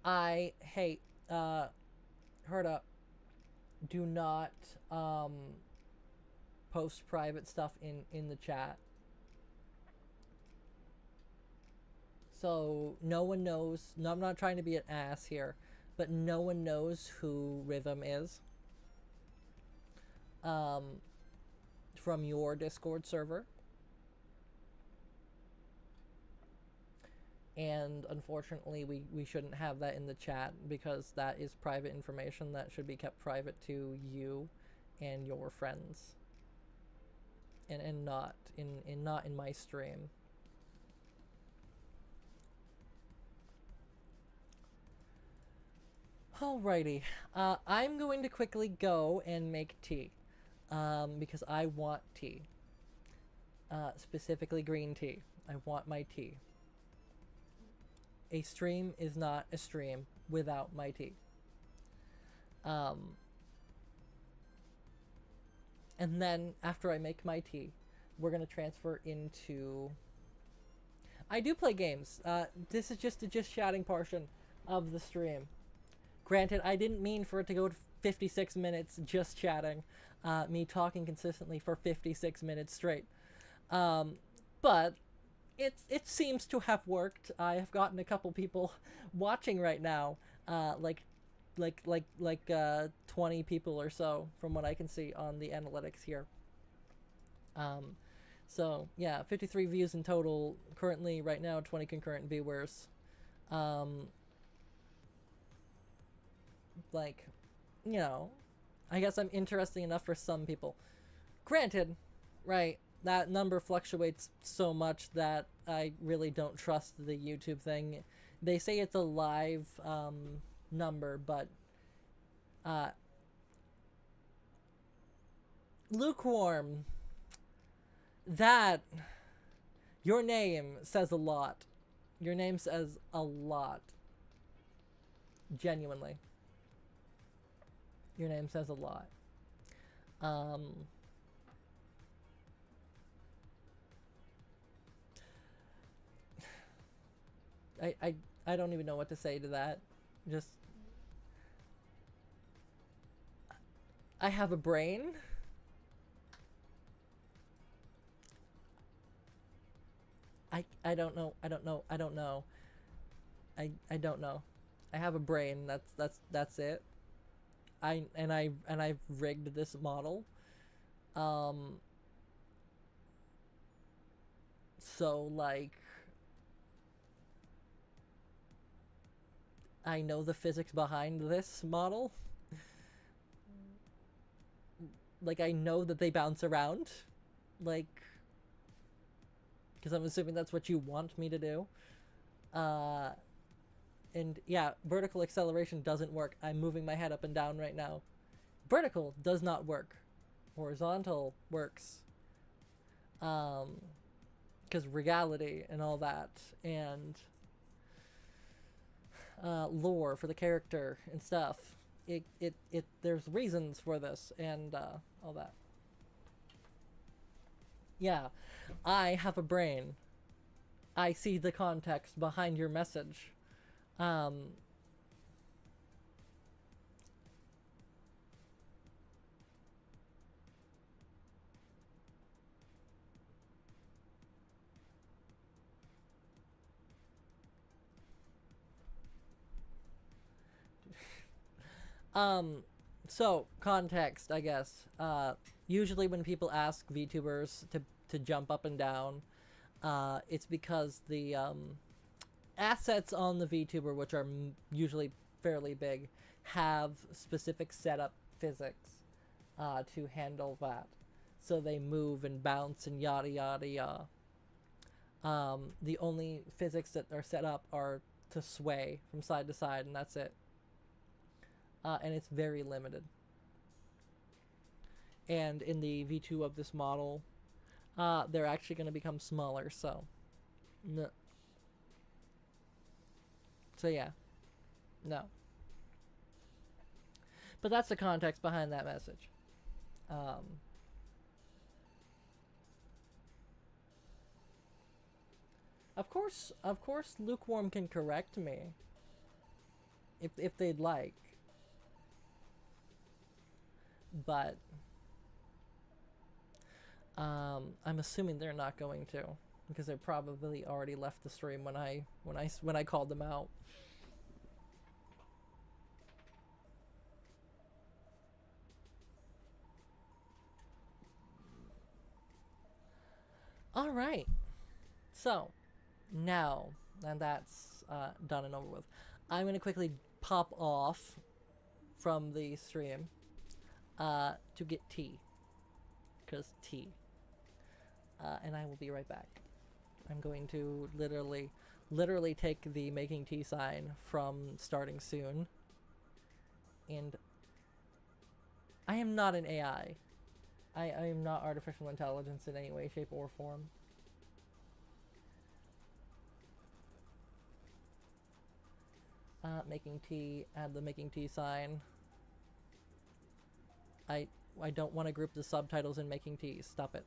I hate, heard up, do not post private stuff in the chat. So no one knows, no, I'm not trying to be an ass here, but no one knows who Rhythm is from your Discord server. And unfortunately, we shouldn't have that in the chat, because that is private information that should be kept private to you and your friends, and not in my stream. Alrighty, I'm going to quickly go and make tea, because I want tea, specifically green tea. I want my tea. A stream is not a stream without my tea. And then after I make my tea, we're gonna transfer into... I do play games. This is just a chatting portion of the stream. Granted, I didn't mean for it to go to 56 minutes just chatting, me talking consistently for 56 minutes straight. But it seems to have worked. I have gotten a couple people watching right now, like 20 people or so from what I can see on the analytics here. Um, so yeah, 53 views in total currently right now, 20 concurrent viewers. Um, like, you know, I guess I'm interesting enough for some people. Granted, right, that number fluctuates so much that I really don't trust the YouTube thing. They say it's a live number, but uh, lukewarm. That your name says a lot. Your name says a lot. Genuinely, your name says a lot. Um, I, I I don't even know what to say to that. Just I have a brain. I don't know. I don't know. I don't know. I don't know. I have a brain. That's it. I've rigged this model. Um so like I know the physics behind this model. Like I know that they bounce around. Like because I'm assuming that's what you want me to do. Uh and yeah, vertical acceleration doesn't work. I'm moving my head up and down right now. Vertical does not work. Horizontal works. Because regality and all that, and lore for the character and stuff. There's reasons for this and all that. Yeah, I have a brain. I see the context behind your message. Um, um, so context, I guess. Usually when people ask VTubers to jump up and down, it's because the assets on the VTuber, which are usually fairly big, have specific setup physics to handle that. So they move and bounce and yada yada yada. The only physics that are set up are to sway from side to side, and that's it. And it's very limited. And in the V2 of this model, they're actually going to become smaller. So, no. So yeah, no. But that's the context behind that message. Um, of course, Lukewarm can correct me if they'd like, but I'm assuming they're not going to because they probably already left the stream when I called them out. All right, so now that that's done and over with, I'm gonna quickly pop off from the stream to get tea, because tea. And I will be right back. I'm going to literally take the making tea sign from starting soon. And I am not an AI. I am not artificial intelligence in any way, shape, or form. Making tea, add the making tea sign. I don't want to group the subtitles in making tea. Stop it.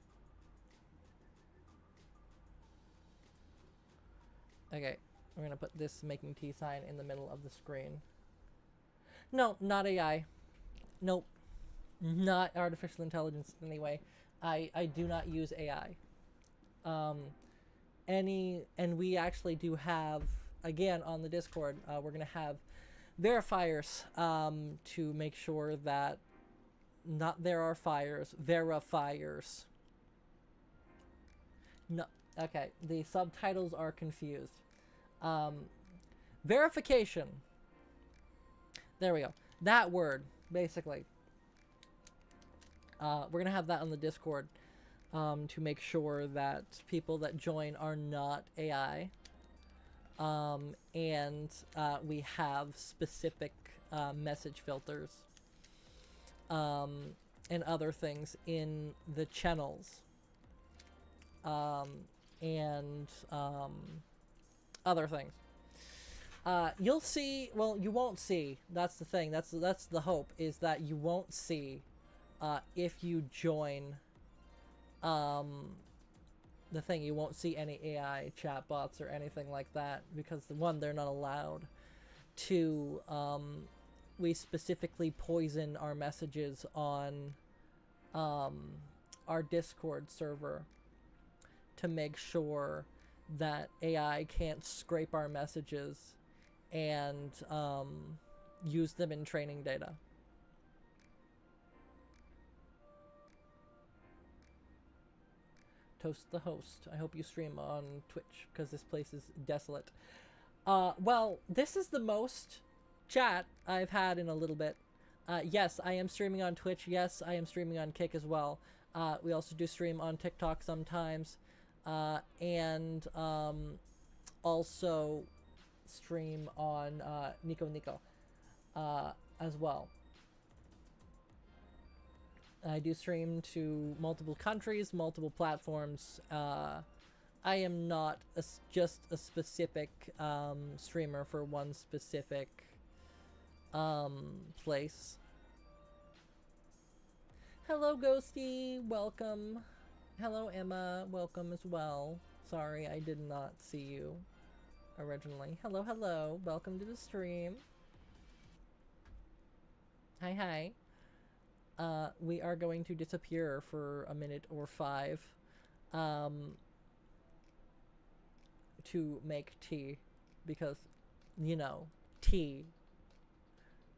Okay, we're gonna put this making tea sign in the middle of the screen. No, not AI. Nope. Not artificial intelligence in any way. I do not use AI. and we actually do have, again, on the Discord, we're gonna have verifiers to make sure that not there are fires, verifiers. No, okay, the subtitles are confused. Verification. There we go. That word, basically. We're gonna have that on the Discord to make sure that people that join are not AI. And we have specific message filters and other things in the channels. And other things. You'll see, well, you won't see, that's the thing, that's the hope, is that you won't see if you join the thing. You won't see any AI chatbots or anything like that, because one, they're not allowed. Two, we specifically poison our messages on our Discord server to make sure that AI can't scrape our messages and use them in training data. Toast the host. I hope you stream on Twitch, because this place is desolate. Well, this is the most chat I've had in a little bit. Yes, I am streaming on Twitch. Yes, I am streaming on Kick as well. We also do stream on TikTok sometimes. And also stream on Nico Nico as well. I do stream to multiple countries, multiple platforms. I am not just a specific streamer for one specific place. Hello, Ghosty. Welcome. Hello, Emma. Welcome as well. Sorry, I did not see you originally. Hello, hello. Welcome to the stream. Hi, hi. We are going to disappear for a minute or 5 to make tea, because, you know, tea.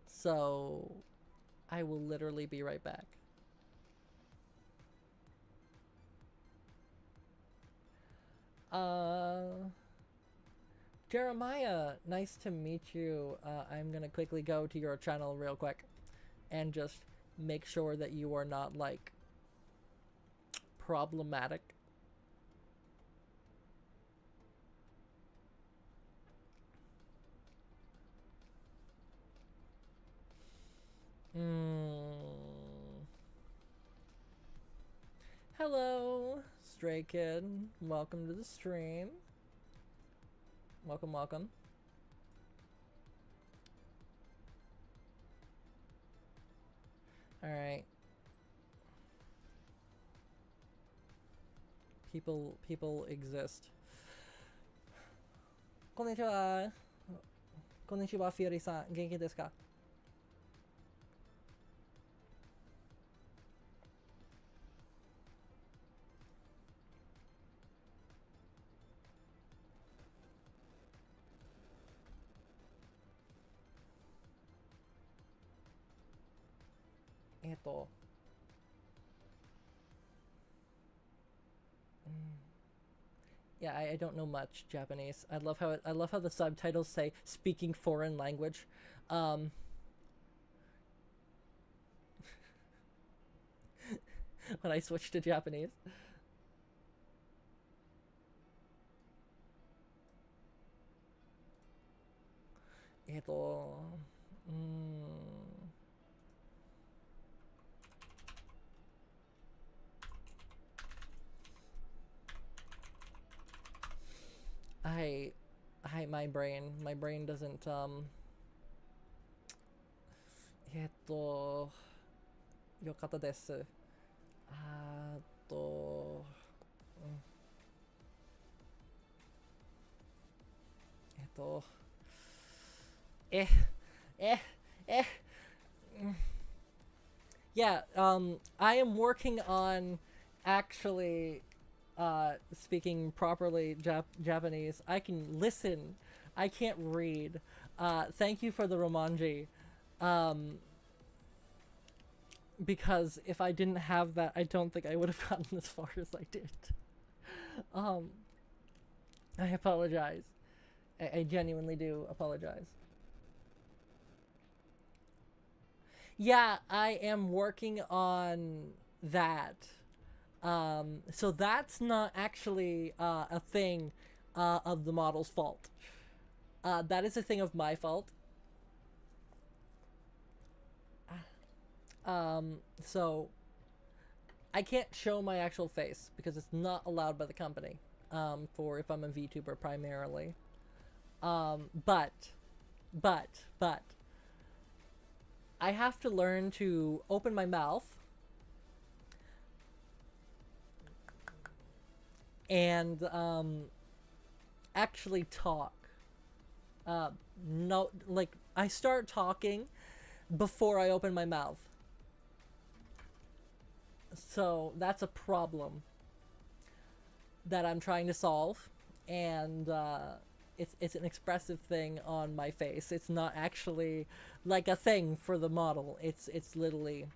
So I will literally be right back. Jeremiah, nice to meet you. I'm gonna quickly go to your channel real quick and just make sure that you are not, like, problematic. Hello, Stray Kid. Welcome to the stream. Welcome, welcome. Alright. People exist. Konnichiwa. Konnichiwa, Fiori-san. Genki desu ka? Yeah, I don't know much Japanese. I love how the subtitles say speaking foreign language. When I switched to Japanese. My brain doesn't, yokata desu. Yeah, I am working on actually speaking properly Japanese. I can listen. I can't read. Thank you for the Romanji. Um, because if I didn't have that, I don't think I would have gotten as far as I did. Um, I apologize. I genuinely do apologize. Yeah, I am working on that. So that's not actually a thing of the model's fault. That is a thing of my fault. So I can't show my actual face because it's not allowed by the company for if I'm a VTuber primarily. But, but, I have to learn to open my mouth and actually talk. No, like I start talking before I open my mouth. So that's a problem that I'm trying to solve, and it's an expressive thing on my face. It's not actually like a thing for the model. It's literally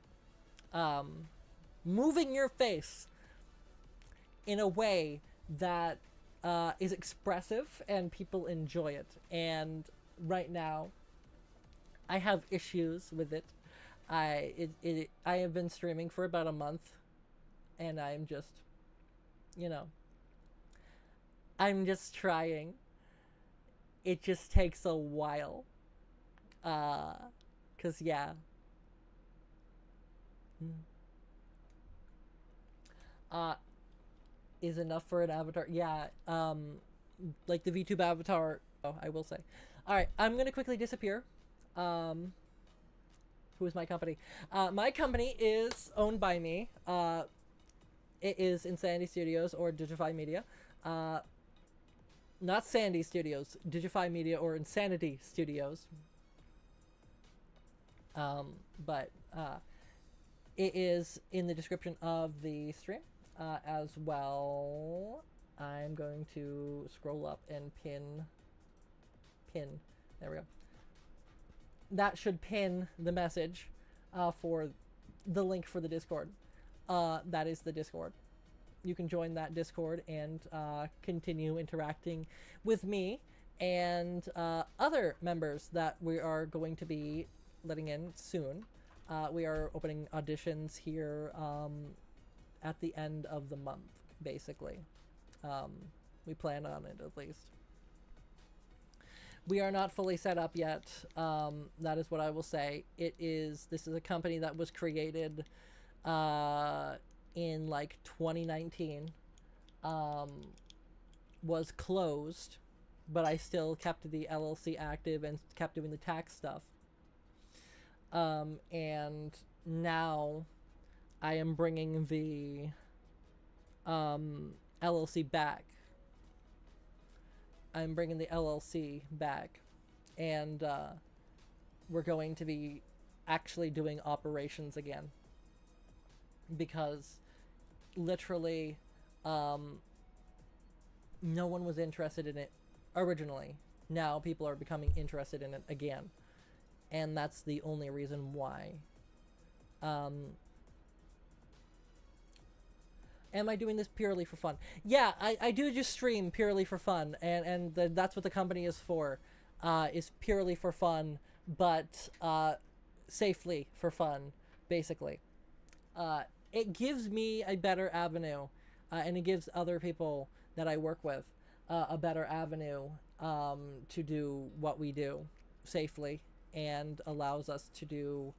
moving your face in a way that is expressive and people enjoy it. And right now, I have issues with it. I have been streaming for about a month, and I'm just, you know, I'm just trying. It just takes a while. 'Cause yeah. Uh, is enough for an avatar? Yeah. Like the VTube avatar. Oh, I will say. All right, I'm gonna quickly disappear. Who is my company? My company is owned by me. It is Insanity Studios or Digify Media. Not Sandy Studios, Digify Media or Insanity Studios. But it is in the description of the stream as well. I'm going to scroll up and pin. There we go. That should pin the message for the link for the Discord. That is the Discord. You can join that Discord and continue interacting with me and other members that we are going to be letting in soon. We are opening auditions here at the end of the month, basically. We plan on it, at least. We are not fully set up yet. That is what I will say. This is a company that was created in like 2019. Was closed, but I still kept the LLC active and kept doing the tax stuff. And now I am bringing the LLC back. I'm bringing the LLC back, and we're going to be actually doing operations again, because literally no one was interested in it originally. Now people are becoming interested in it again, and that's the only reason why. Am I doing this purely for fun? Yeah, I do just stream purely for fun, and that's what the company is for. Is purely for fun, but safely for fun, basically. It gives me a better avenue, and it gives other people that I work with a better avenue to do what we do safely, and allows us to do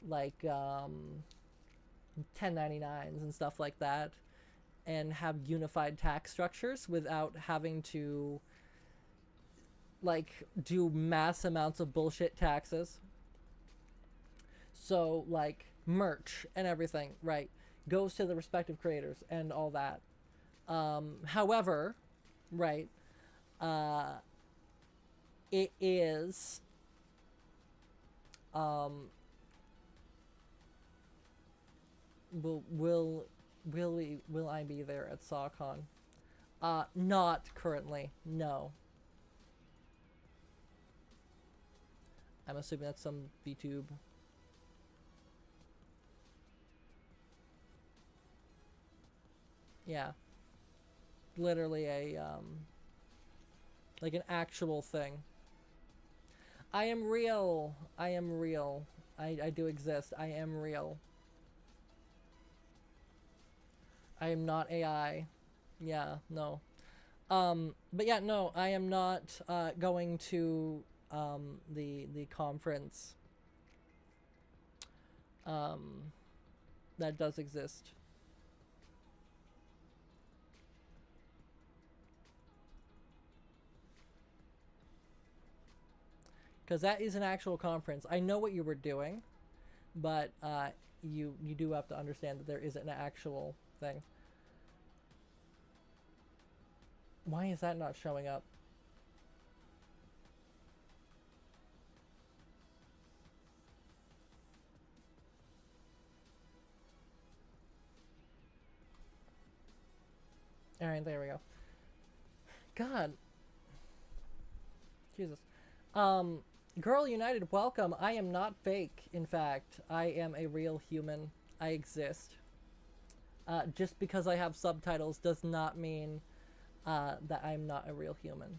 like 1099s and stuff like that, and have unified tax structures without having to like do mass amounts of bullshit taxes. So like merch and everything, right, goes to the respective creators and all that. However, right, it is will Will I be there at SawCon? Not currently. No. I'm assuming that's some VTube. Yeah. Literally a like an actual thing. I am real. I am real. I do exist. I am real. I am not AI. Yeah, no. But yeah, no, I am not going to the conference that does exist. Because that is an actual conference. I know what you were doing, but you do have to understand that there is an actual thing. Why is that not showing up? Alright, there we go. God. Jesus. Girl United, welcome. I am not fake, in fact. I am a real human. I exist. Just because I have subtitles does not mean that I'm not a real human.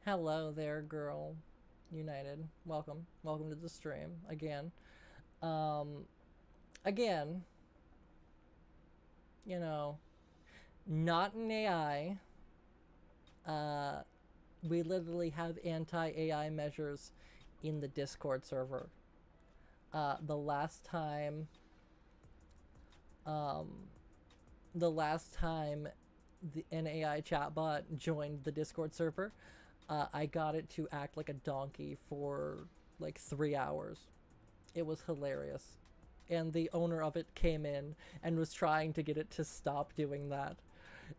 Hello there, Girl United. Welcome. Welcome to the stream again. Again, you know, not an AI. We literally have anti-AI measures in the Discord server. The last time an AI chatbot joined the Discord server, I got it to act like a donkey for like 3 hours. It was hilarious. And the owner of it came in and was trying to get it to stop doing that.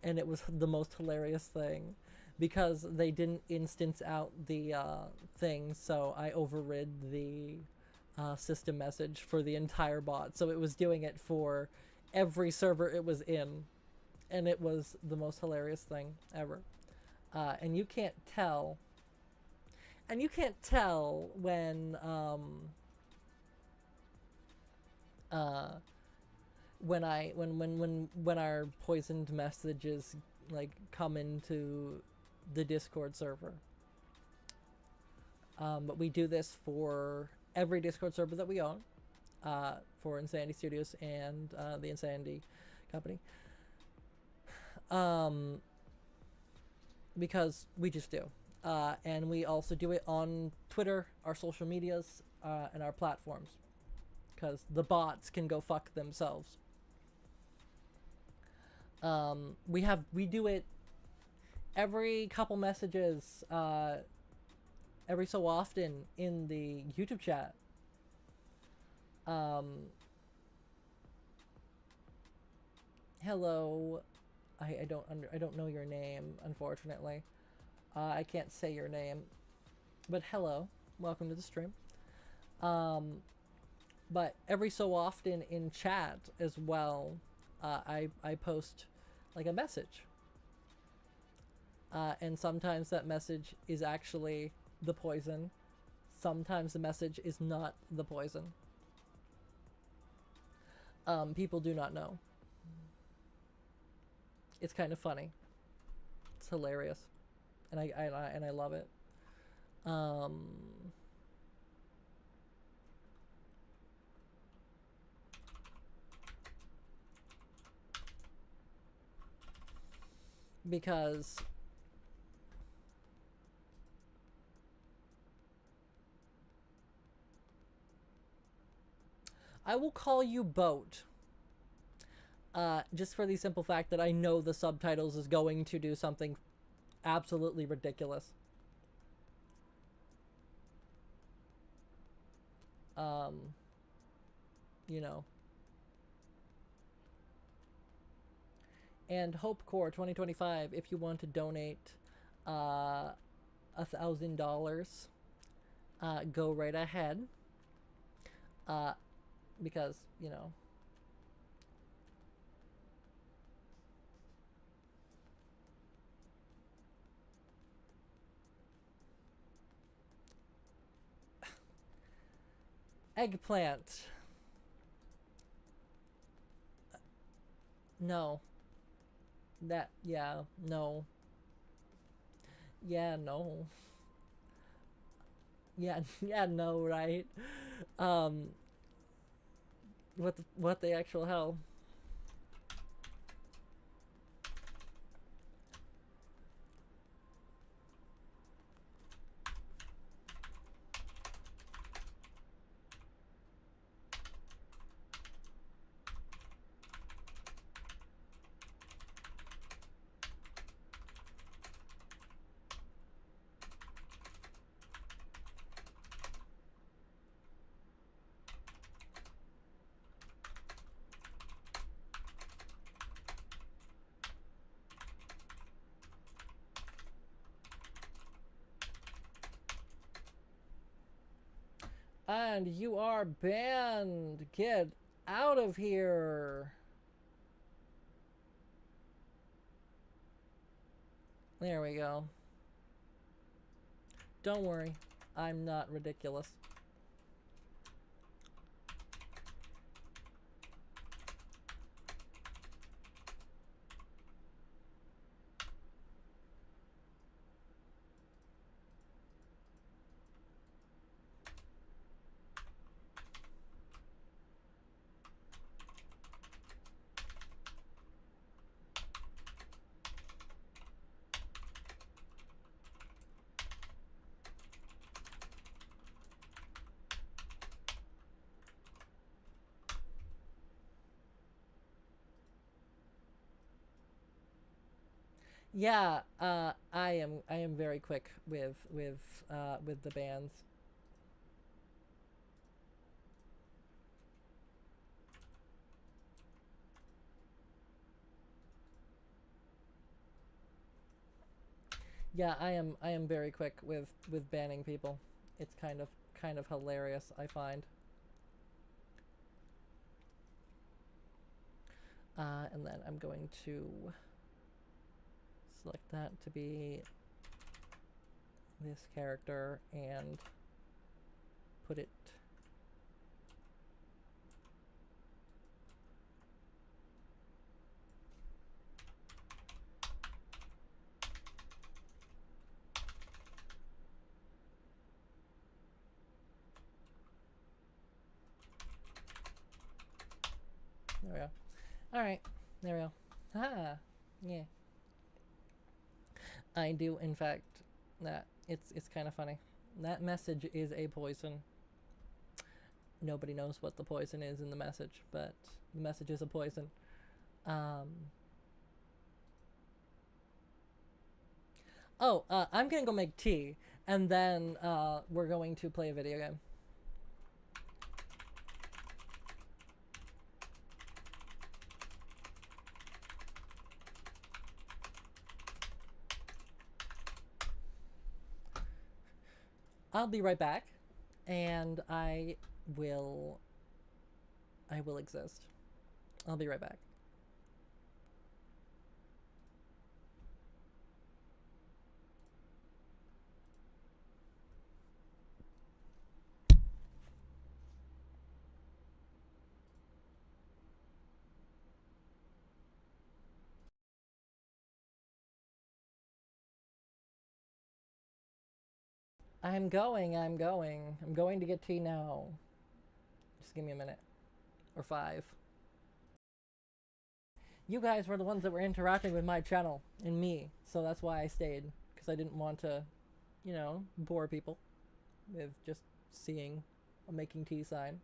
And it was the most hilarious thing because they didn't instance out the thing, so I overrid the system message for the entire bot. So it was doing it for every server it was in. And it was the most hilarious thing ever. And you can't tell. And you can't tell when when our poisoned messages like come into the Discord server. But we do this for every Discord server that we own, for Insanity Studios and the Insanity Company. Because we just do. And we also do it on Twitter, our social medias, and our platforms. Because the bots can go fuck themselves. We do it every couple messages, every so often in the YouTube chat. Hello. I don't know your name, unfortunately. I can't say your name. But hello. Welcome to the stream. But every so often in chat as well, I post like a message. And sometimes that message is actually the poison. Sometimes the message is not the poison. People do not know. It's kind of funny. It's hilarious, and I love it. Because I will call you Boat. Just for the simple fact that I know the subtitles is going to do something absolutely ridiculous. you know. And Hope Corps 2025, if you want to donate $1,000, go right ahead. Because, you know, eggplant. No. That, yeah, no. Yeah, no. Yeah, yeah, no, right? Um, what the actual hell? And you are banned. Get out of here. There we go. Don't worry. I'm not ridiculous. Yeah, I am very quick with the bands. Yeah, I am very quick with banning people. It's kind of hilarious, I find. And then I'm going to select that to be this character and put it. There we go. All right, there we go. Ah, yeah. I do, in fact, that it's kind of funny. That message is a poison. Nobody knows what the poison is in the message, but the message is a poison. Um, I'm gonna go make tea, and then we're going to play a video game. I'll be right back, and will I will exist. I'll be right back. I'm going. I'm going. I'm going to get tea now. Just give me a minute. Or 5. You guys were the ones that were interacting with my channel and me, so that's why I stayed. Because I didn't want to, you know, bore people with just seeing a making tea sign.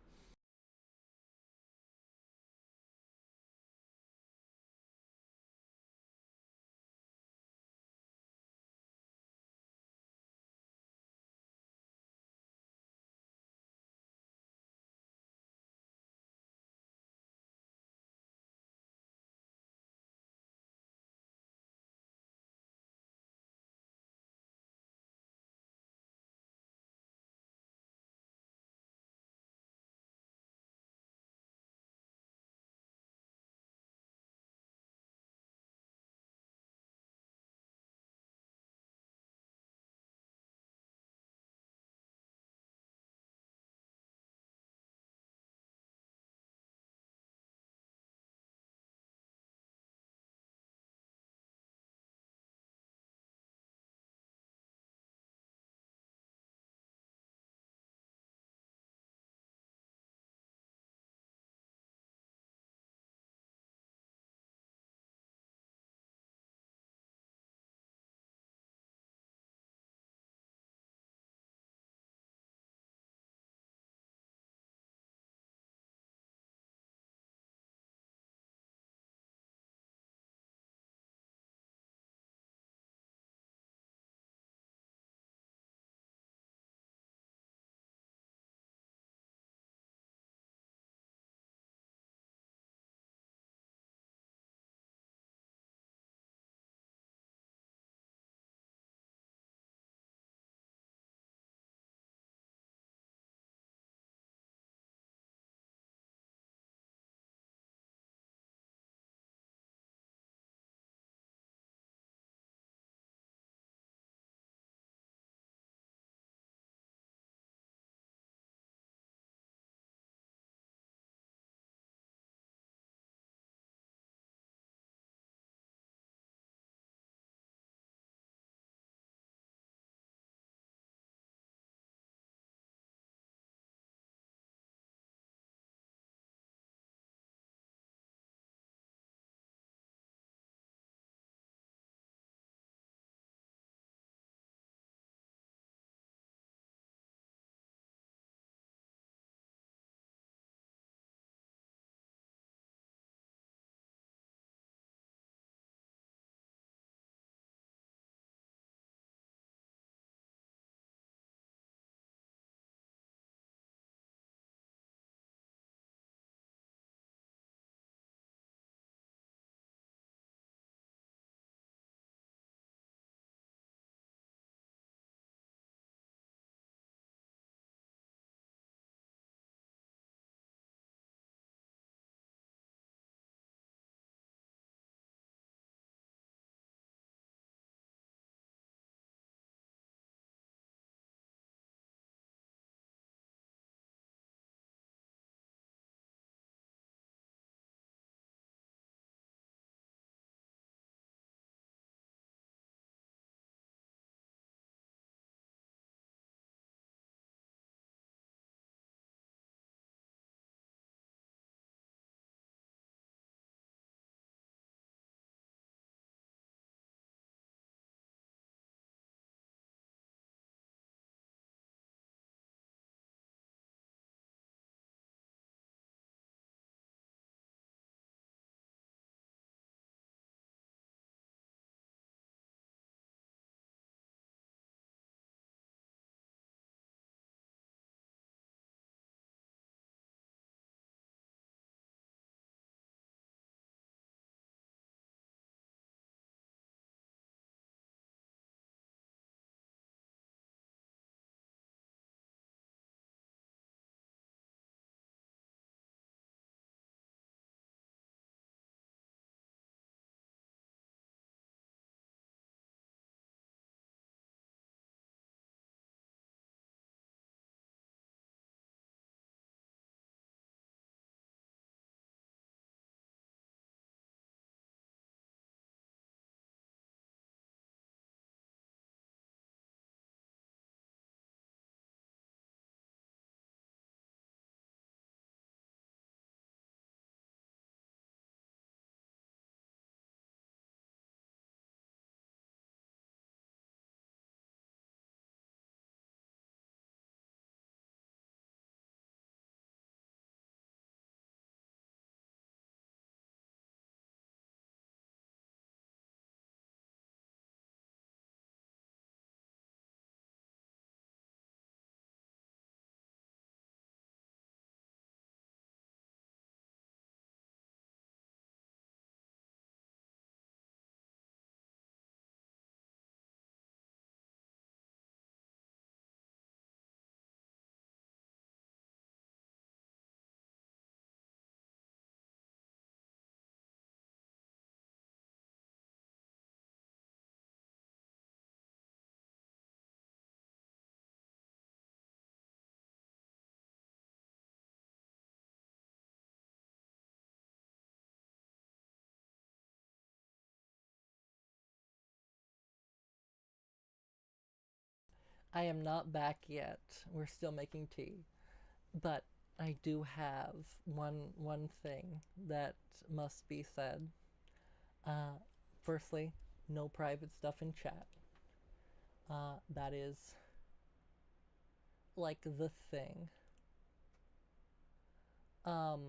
I am not back yet. We're still making tea. But I do have one thing that must be said. Uh, Firstly, no private stuff in chat. That is like the thing. Um,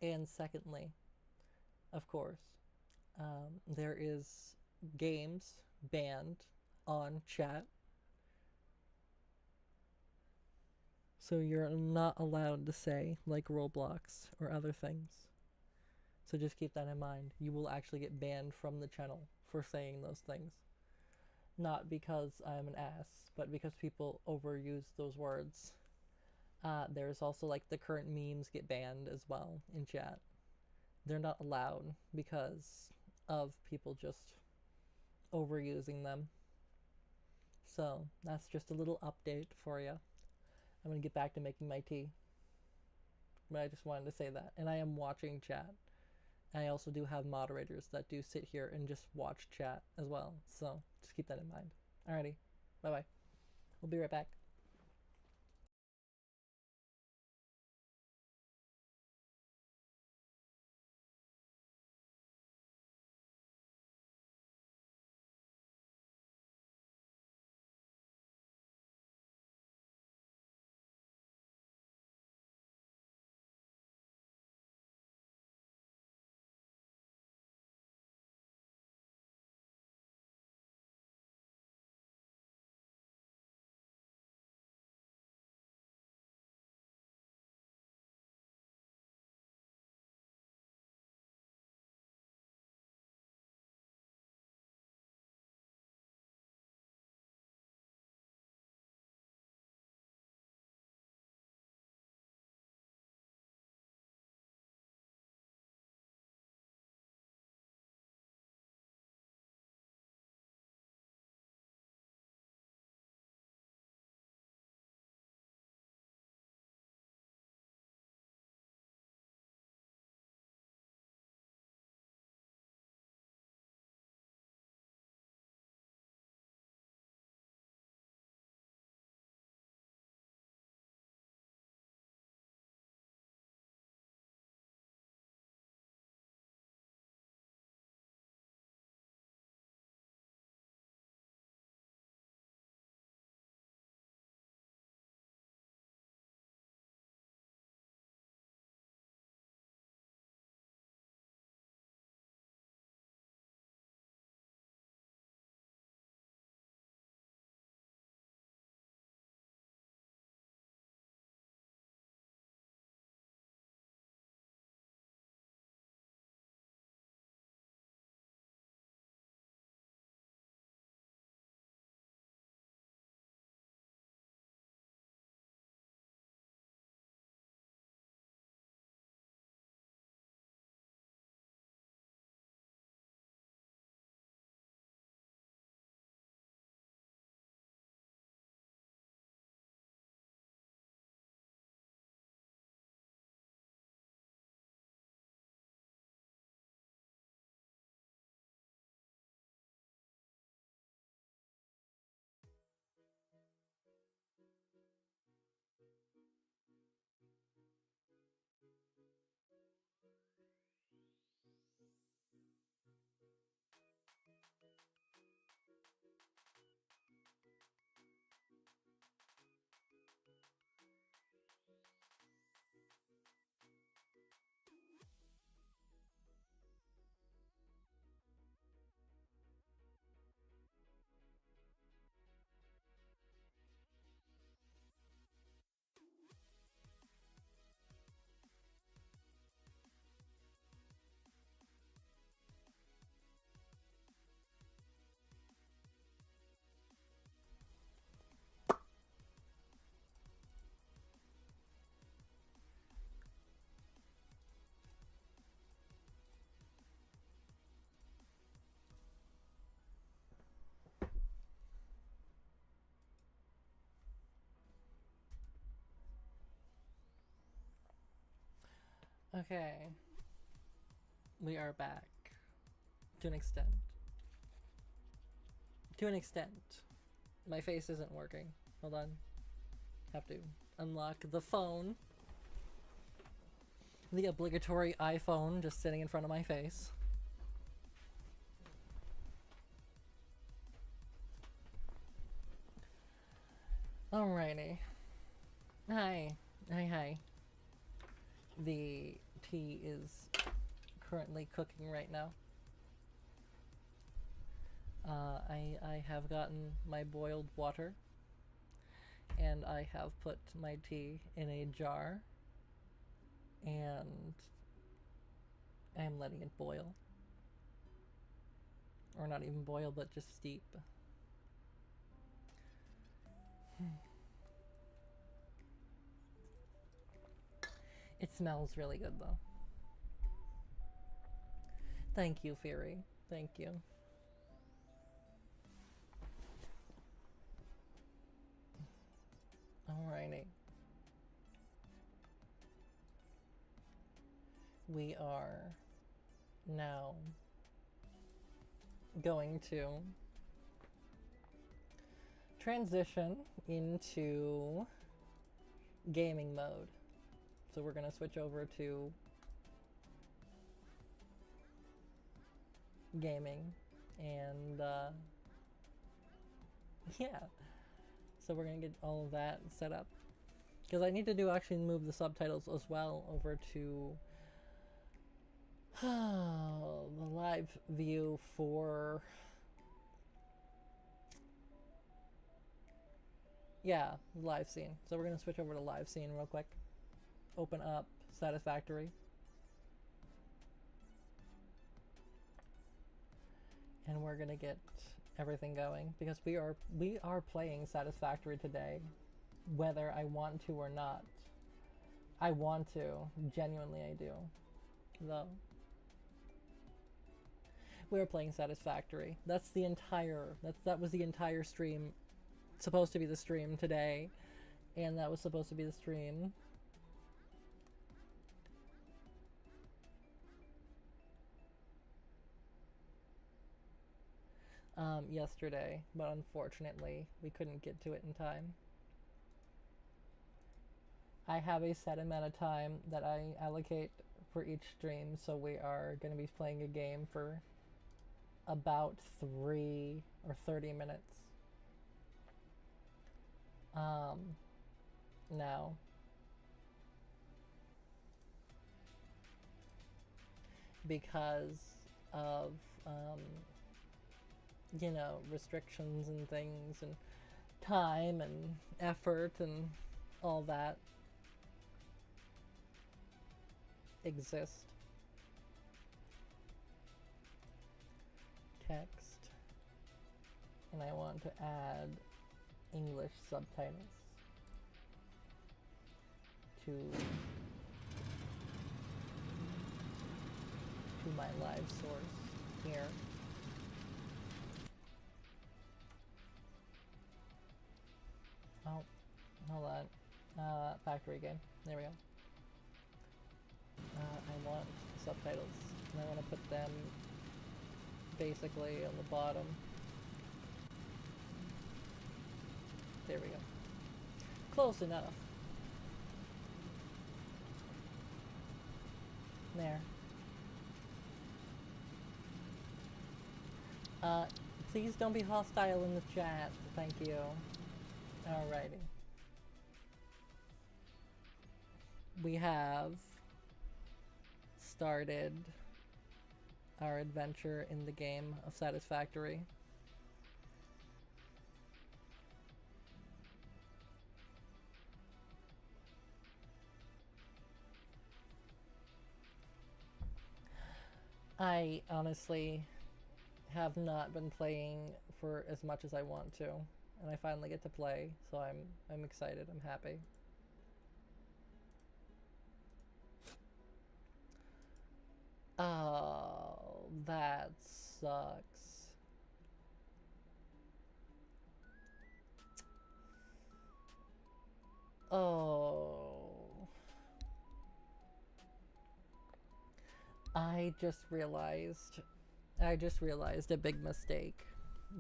and secondly, of course, there is games banned on chat. So you're not allowed to say like Roblox or other things. So just keep that in mind. You will actually get banned from the channel for saying those things. Not because I'm an ass, but because people overuse those words. There's also like the current memes get banned as well in chat. They're not allowed because of people just overusing them. So that's just a little update for you. I'm gonna get back to making my tea. But I just wanted to say that. And I am watching chat. I also do have moderators that do sit here and just watch chat as well. So just keep that in mind. Alrighty. Bye bye. We'll be right back. Okay. We are back. To an extent. To an extent. My face isn't working. Hold on. Have to unlock the phone. The obligatory iPhone just sitting in front of my face. Alrighty. Hi. Hi. The tea is currently cooking right now. I have gotten my boiled water, and I have put my tea in a jar, and I'm letting it boil. Or not even boil, but just steep. It smells really good, though. Thank you, Fury. Thank you. Alrighty. We are now going to transition into gaming mode. So we're going to switch over to gaming, and yeah. So we're going to get all of that set up. Because I need to actually move the subtitles as well over to the live view for... Yeah, live scene. So we're going to switch over to live scene real quick. Open up Satisfactory. And we're going to get everything going, because we are playing Satisfactory today, whether I want to or not. I want to, genuinely I do, though. We're playing Satisfactory. That's the entire, that was the entire stream, supposed to be the stream today, and that was supposed to be the stream yesterday, but unfortunately we couldn't get to it in time. I have a set amount of time that I allocate for each stream, so we are going to be playing a game for about 3 or 30 minutes. Now. Because of, you know, restrictions and things, and time and effort and all that exist. Text. And I want to add English subtitles to my live source here. Oh, hold on. Factory game. There we go. I want subtitles, and I want to put them basically on the bottom. There we go. Close enough. There. Please don't be hostile in the chat. Thank you. Alrighty. We have started our adventure in the game of Satisfactory. I honestly have not been playing for as much as I want to, and I finally get to play, so I'm excited. I'm happy. Oh, that sucks. Oh. I just realized a big mistake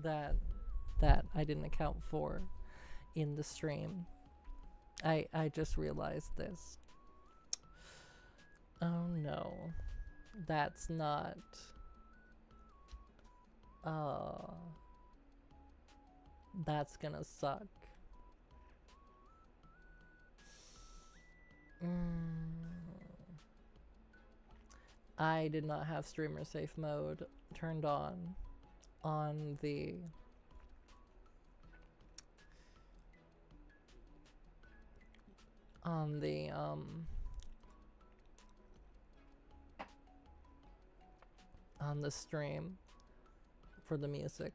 that that I didn't account for in the stream. I just realized this. Oh no. That's not... That's gonna suck. I did not have streamer safe mode turned on the on the stream for the music,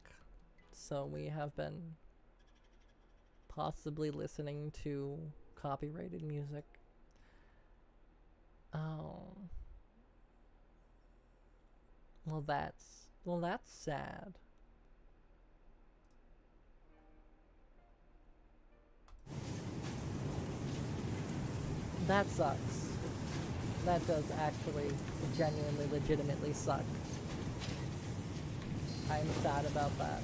so we have been possibly listening to copyrighted music. Oh. Well, that's sad. That sucks. That does actually genuinely, legitimately suck. I'm sad about that.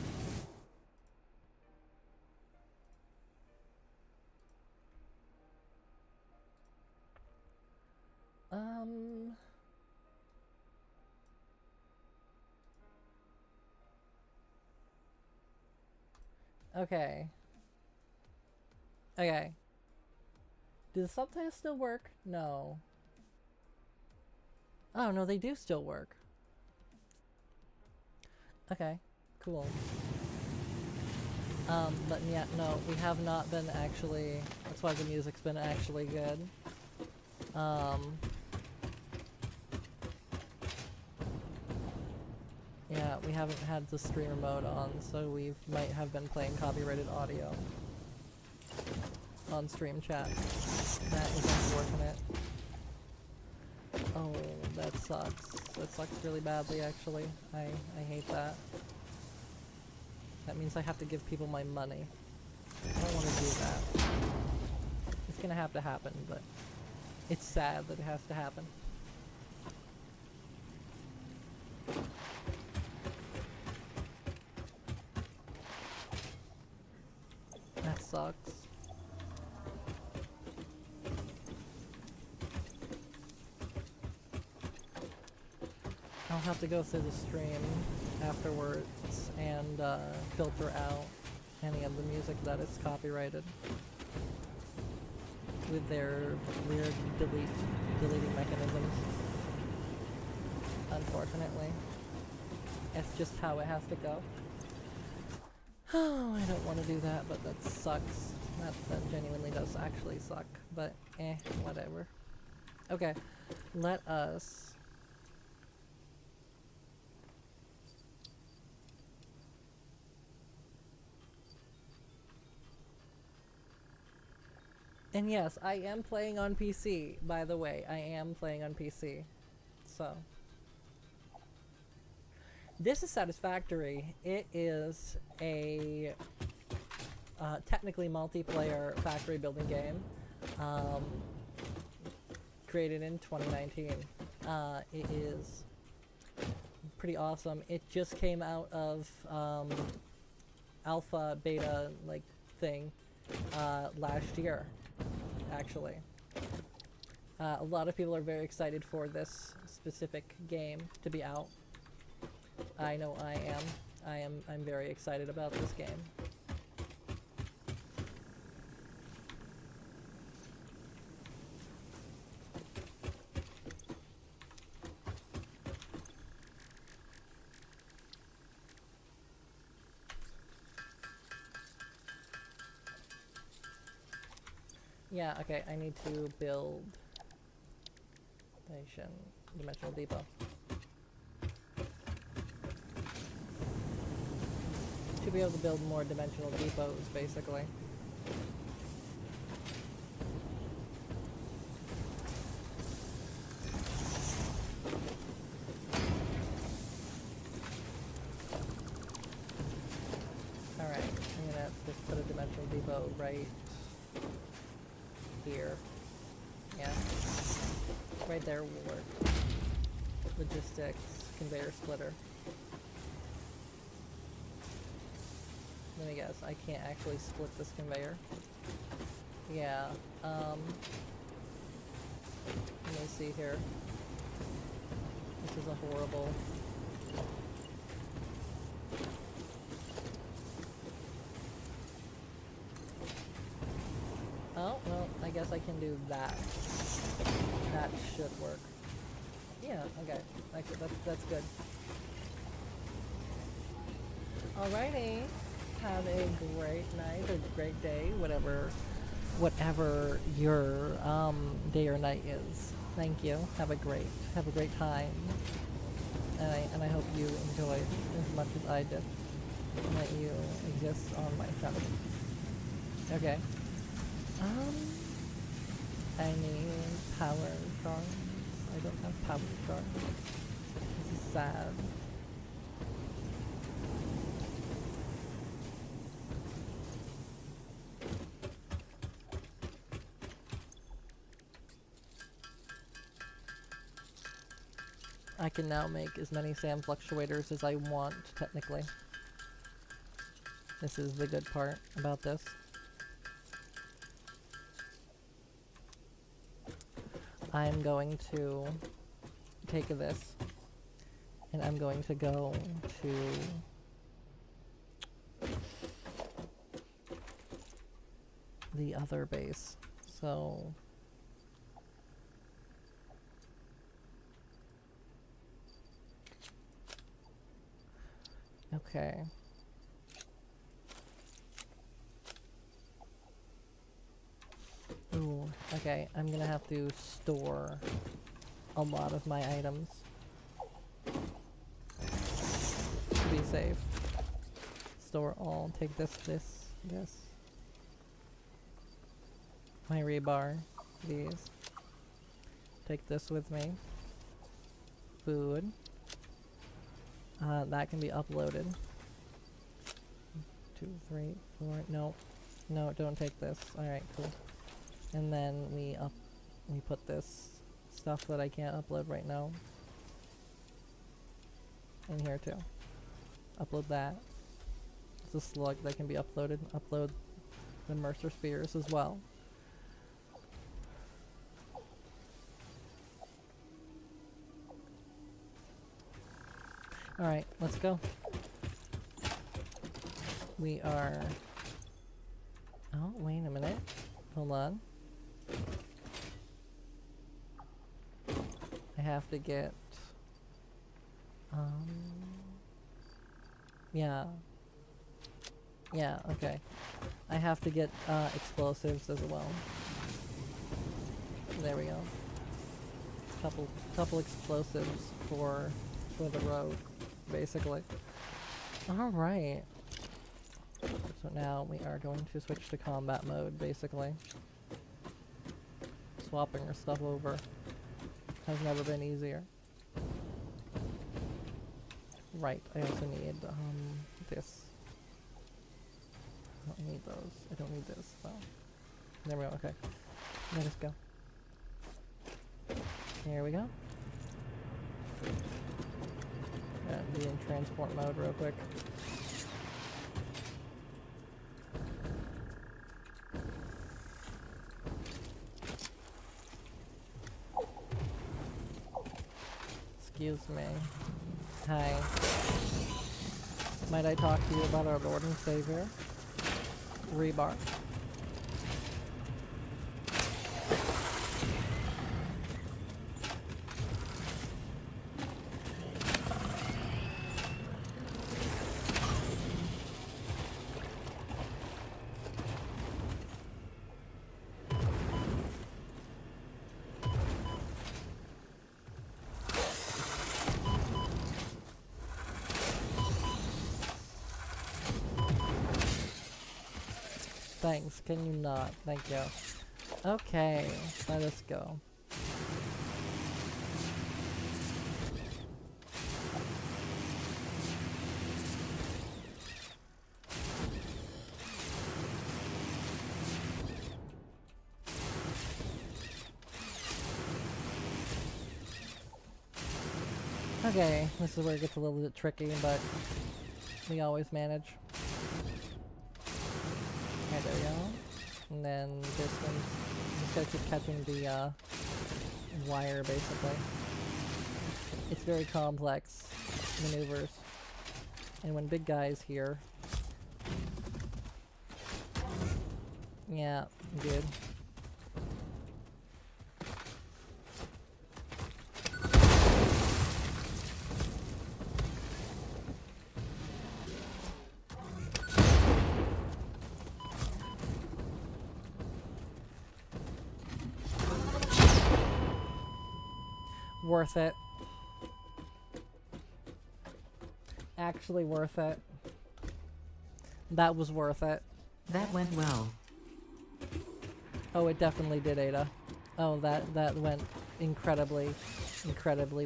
Okay. Okay. Do the subtitles still work? No. Oh, no, they do still work. Okay, cool. But yeah, no, we have not been actually... That's why the music's been actually good. Yeah, we haven't had the streamer mode on, so we might have been playing copyrighted audio on stream chat. That is unfortunate. Oh, that sucks. That sucks really badly, actually. I hate that. That means I have to give people my money. I don't want to do that. It's gonna have to happen, but it's sad that it has to happen. That sucks. I'll have to go through the stream afterwards and filter out any of the music that is copyrighted with their weird deleting mechanisms. Unfortunately. It's just how it has to go. Oh, I don't want to do that, but that sucks. That genuinely does actually suck, but whatever. Okay, let us... And yes, I am playing on PC, by the way. I am playing on PC. So. This is Satisfactory. It is a technically multiplayer factory building game. Created in 2019. It is pretty awesome. It just came out of alpha, beta, like, thing last year. Actually. A lot of people are very excited for this specific game to be out. I know I am. I'm very excited about this game. Yeah, okay, I need to build dimensional depot. To be able to build more dimensional depots, basically. Alright, I'm gonna just put a dimensional depot right here. Yeah. Right there will work. Logistics, conveyor splitter. Let me guess, I can't actually split this conveyor. Yeah, let me see here. This is a horrible... Oh, well, I guess I can do that. That should work. Yeah, okay. That's good. Alrighty. Have a great night or great day, whatever your day or night is. Thank you. Have a great time. And I hope you enjoyed as much as I did. And that you exist on my channel. Okay. I need power shards. I don't have power shards. This is sad. I can now make as many sand fluctuators as I want, technically. This is the good part about this. I'm going to take this and I'm going to go to the other base. So okay. Ooh, okay, I'm gonna have to store a lot of my items to be safe. Store all, take this. My rebar, these. Take this with me. Food. That can be uploaded. 2, 3, 4, no, don't take this. Alright, cool. And then we put this stuff that I can't upload right now in here too. Upload that. It's a slug that can be uploaded. Upload the Mercer spheres as well. Alright, let's go. We are... Oh, wait a minute. Hold on. I have to get... Yeah, okay. I have to get explosives as well. There we go. Couple explosives for the road, basically. Alright. So now we are going to switch to combat mode, basically. Swapping our stuff over has never been easier. Right, I also need this. I don't need those. I don't need this, though. There we go, okay. Let us go. Here we go. Be in transport mode real quick. Excuse me. Hi. Might I talk to you about our Lord and Savior? Rebar. Thanks, can you not? Thank you. Okay, let us go. Okay, this is where it gets a little bit tricky, but we always manage. And then this one, just gotta keep catching the wire basically. It's very complex maneuvers. And when big guy's here, yeah, good. Worth it. Actually worth it. That was worth it. That went well. Oh, it definitely did, Ada. Oh, that went incredibly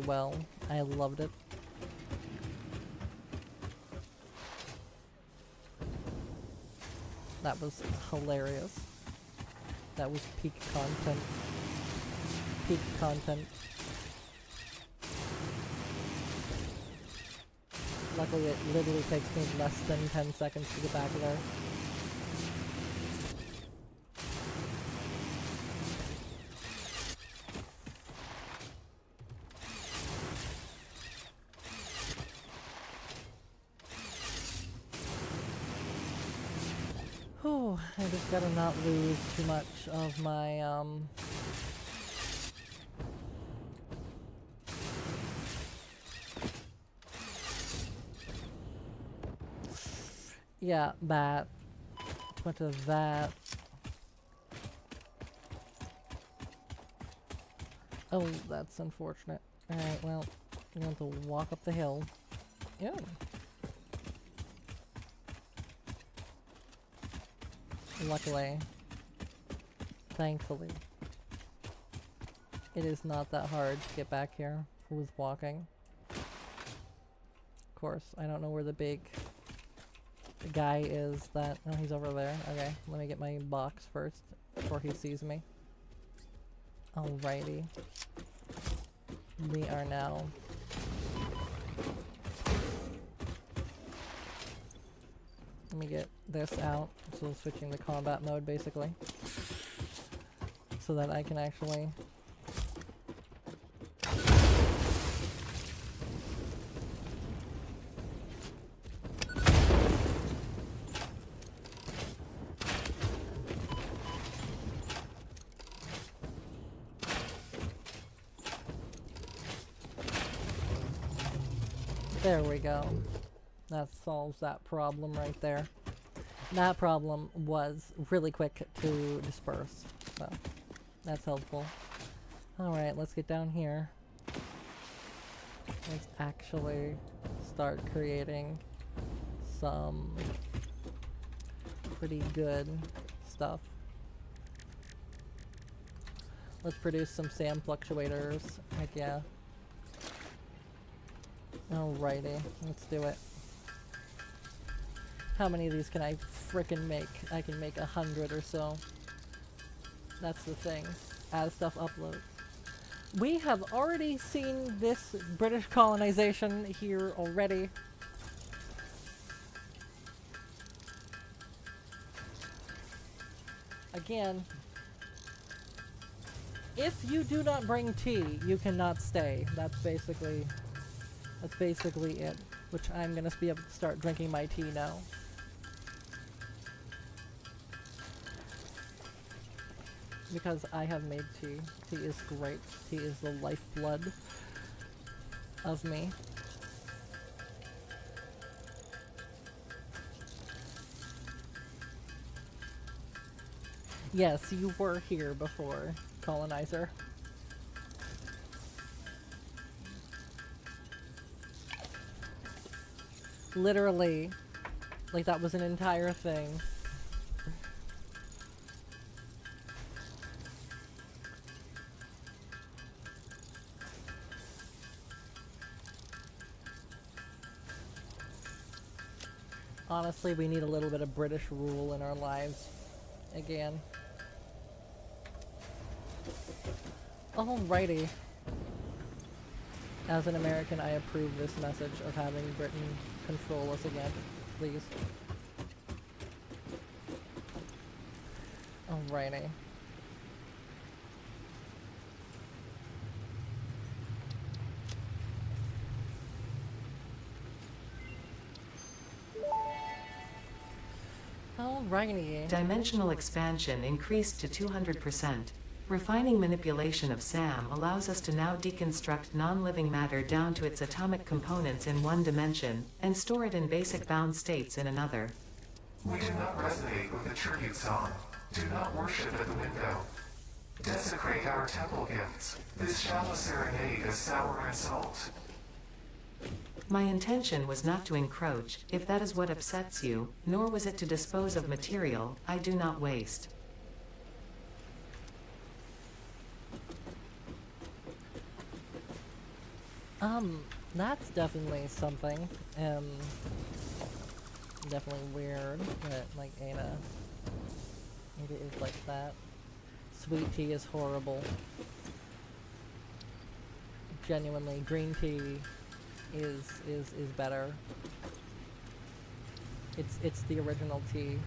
well. I loved it. That was hilarious. That was peak content. Peak content. Luckily, it literally takes me less than 10 seconds to get back there. Whew, I just gotta not lose too much of my, yeah, that. Too much of that. Oh, that's unfortunate. Alright, well, I'm going to walk up the hill. Yeah. Luckily. Thankfully. It is not that hard to get back here with walking. Of course, I don't know where the big guy is that... Oh, he's over there. Okay, let me get my box first before he sees me. Alrighty. We are now... Let me get this out. So switching to combat mode basically. So that I can actually... There we go. That solves that problem right there. That problem was really quick to disperse, so that's helpful. Alright, let's get down here. Let's actually start creating some pretty good stuff. Let's produce some SAM fluctuators. Heck yeah. Alrighty, let's do it. How many of these can I frickin' make? I can make 100 or so. That's the thing. As stuff uploads. We have already seen this British colonization here already. Again, if you do not bring tea, you cannot stay. That's basically it. Which I'm gonna be able to start drinking my tea now. Because I have made tea. Tea is great. Tea is the lifeblood of me. Yes, you were here before, colonizer. Literally. Like that was an entire thing. Honestly, we need a little bit of British rule in our lives. Again. Alrighty. As an American, I approve this message of having Britain control us again. Please. Alrighty. Alrighty. Dimensional expansion increased to 200%. Refining manipulation of SAM allows us to now deconstruct non-living matter down to its atomic components in one dimension, and store it in basic bound states in another. We do not resonate with the tribute song. Do not worship at the window. Desecrate our temple gifts. This shallow serenade is sour and salt. My intention was not to encroach, if that is what upsets you, nor was it to dispose of material I do not waste. That's definitely something. Definitely weird that, like, Ada is like that. Sweet tea is horrible. Genuinely, green tea is better. It's the original tea.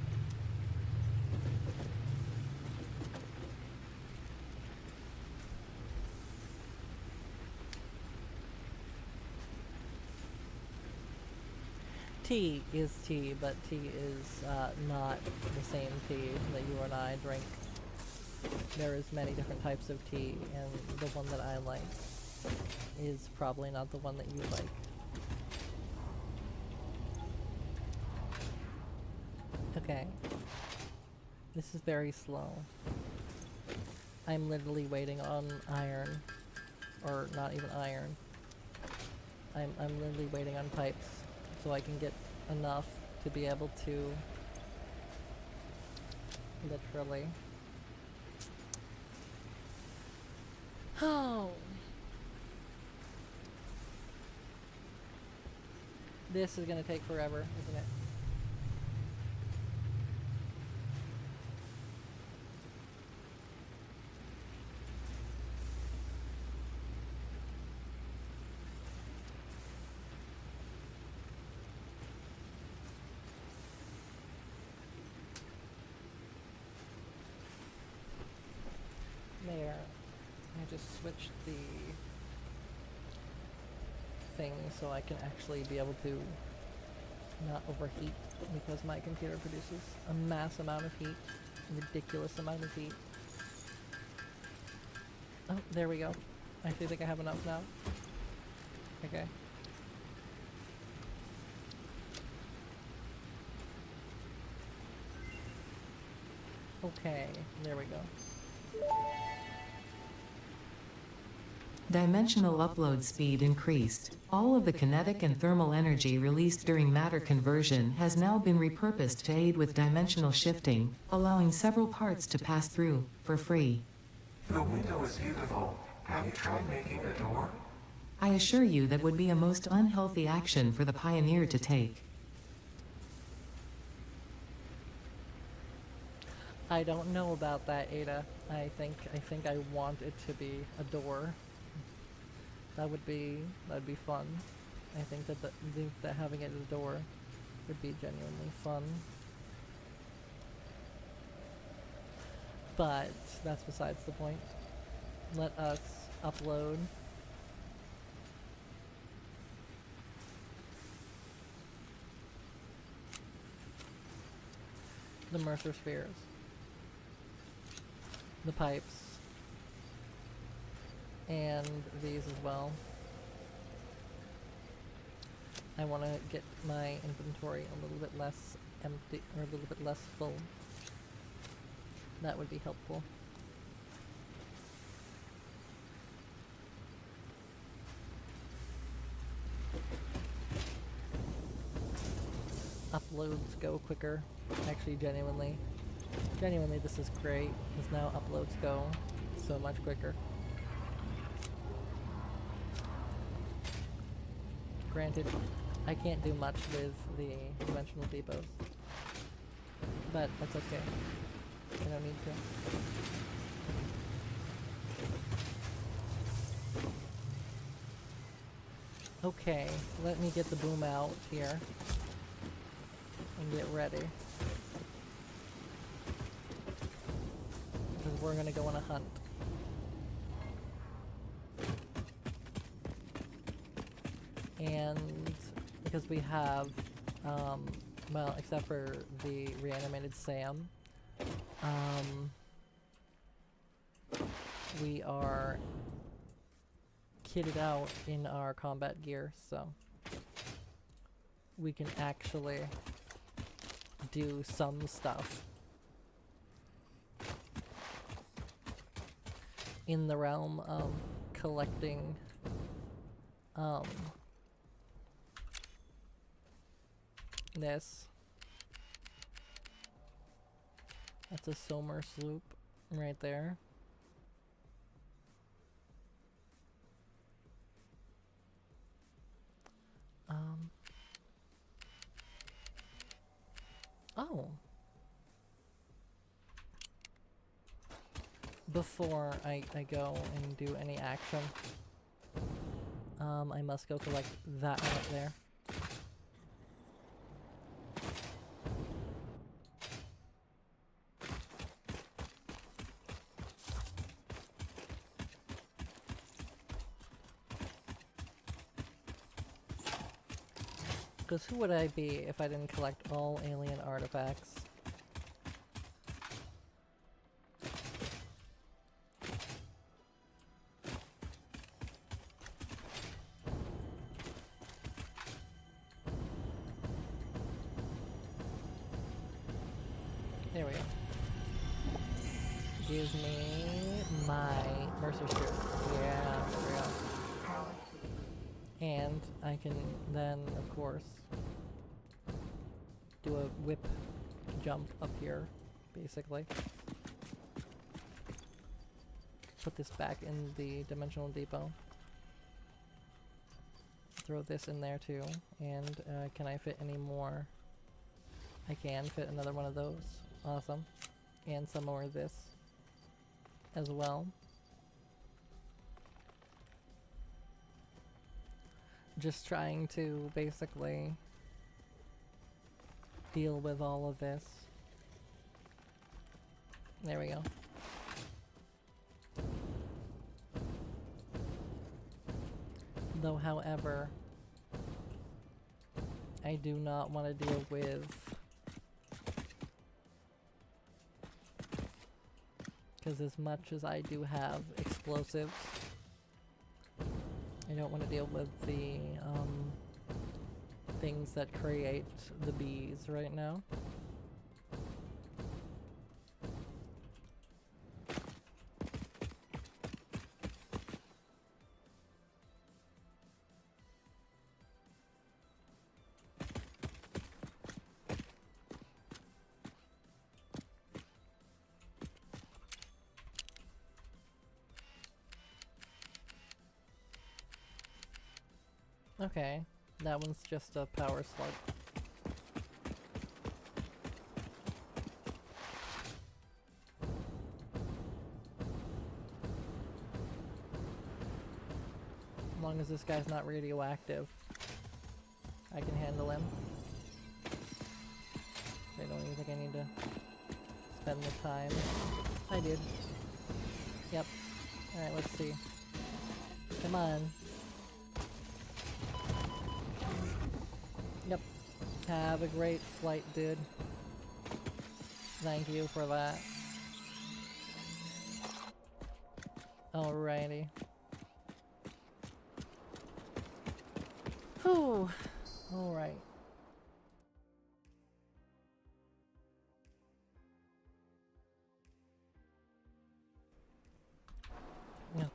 Tea is tea, but tea is not the same tea that you and I drink. There is many different types of tea, and the one that I like is probably not the one that you like. Okay. This is very slow. I'm literally waiting on iron. Or not even iron. I'm literally waiting on pipes so I can get enough to be able to literally. Oh. This is gonna take forever, isn't it? There. I just switched the thing so I can actually be able to not overheat, because my computer produces a mass amount of heat, a ridiculous amount of heat. Oh, there we go. I actually think I have enough now. Okay. Okay, there we go. Dimensional upload speed increased. All of the kinetic and thermal energy released during matter conversion has now been repurposed to aid with dimensional shifting, allowing several parts to pass through, for free. The window is beautiful. Have you tried making a door? I assure you that would be a most unhealthy action for the pioneer to take. I don't know about that, Ada. I think I want it to be a door. That would be fun. I think that having it as a door would be genuinely fun. But that's besides the point. Let us upload the Mercer spheres, the pipes, and these as well. I want to get my inventory a little bit less empty, or a little bit less full. That would be helpful. Uploads go quicker. Actually, genuinely this is great, because now uploads go so much quicker. Granted, I can't do much with the dimensional depots, but that's okay. I don't need to. Okay, let me get the boom out here and get ready. we're gonna go on a hunt. And because we have, well, except for the reanimated Sam, we are kitted out in our combat gear, so we can actually do some stuff in the realm of collecting this. That's a Somer sloop right there. Oh. Before I go and do any action, I must go collect that one up there. Because who would I be if I didn't collect all alien artifacts? There we go. Gives me my Mercer shirt. Yeah, there we go. And I can then, of course, do a whip jump up here, basically. Put this back in the dimensional depot. Throw this in there too. And can I fit any more? I can fit another one of those. Awesome. And some more of this as well. Just trying to basically deal with all of this. There we go. Though, however, I do not want to deal with, because as much as I do have explosives, I don't want to deal with the things that create the bees right now. Okay, that one's just a power slug. As long as this guy's not radioactive, I can handle him. I don't even think I need to spend the time. I did. Yep. Alright, let's see. Come on. Yep. Have a great flight, dude. Thank you for that. Alrighty. Whew. Alright.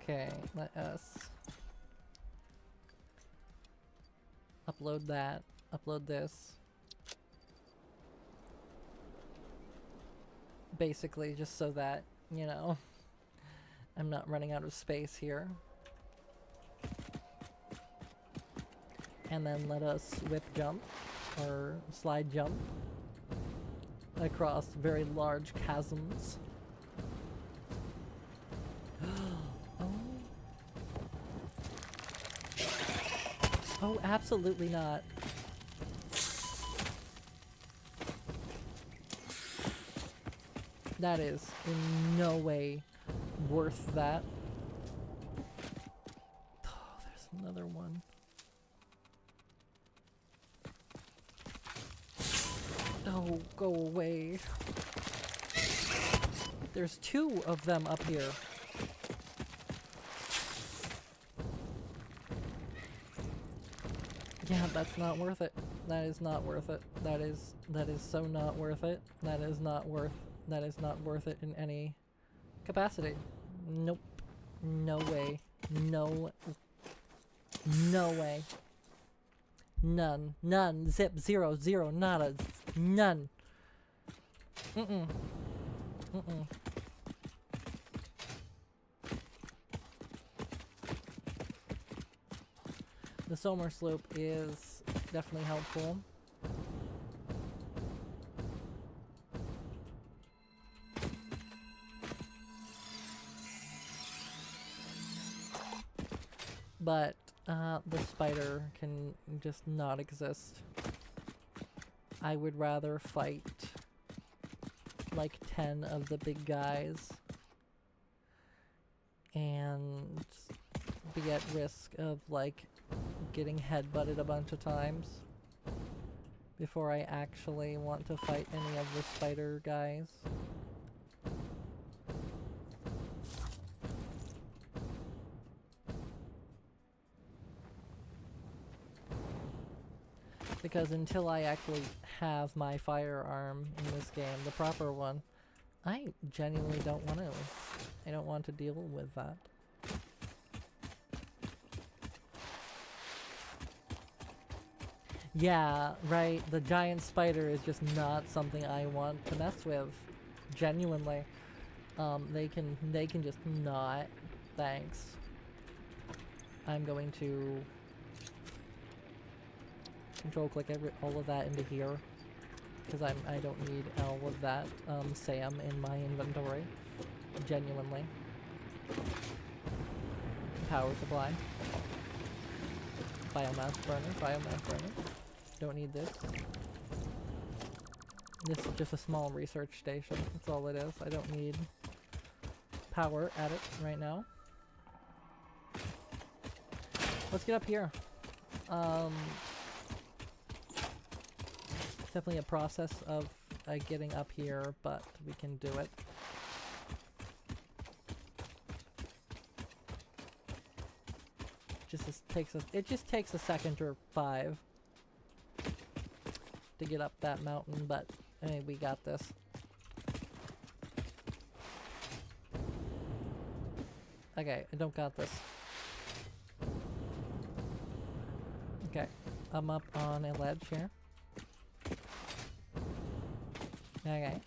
Okay, let us upload that. Upload this. Basically, just so that, you know, I'm not running out of space here. And then let us whip jump, or slide jump, across very large chasms. Oh. Oh, absolutely not. That is in no way worth that. Oh, there's another one. Oh, go away. There's 2 of them up here. Yeah, that's not worth it. That is not worth it. That is so not worth it. That is not worth it in any capacity. Nope. No way. No way. None. None. Zip. 0. 0. Nada. None. Mm-mm. Mm-mm. The Somer slope is definitely helpful. But the spider can just not exist. I would rather fight like 10 of the big guys and be at risk of like getting headbutted a bunch of times before I actually want to fight any of the spider guys. Because until I actually have my firearm in this game, the proper one, I genuinely don't want to. I don't want to deal with that. Yeah, right. The giant spider is just not something I want to mess with. Genuinely. They can just not. Thanks. I'm going to control click all of that into here. Because I don't need all of that SAM in my inventory. Genuinely. Power supply. Biomass burner. Don't need this. This is just a small research station. That's all it is. I don't need power at it right now. Let's get up here. It's definitely a process of getting up here, but we can do it. It just takes a second or 5 to get up that mountain, but hey, we got this. Okay, I don't got this. Okay, I'm up on a ledge here. Okay.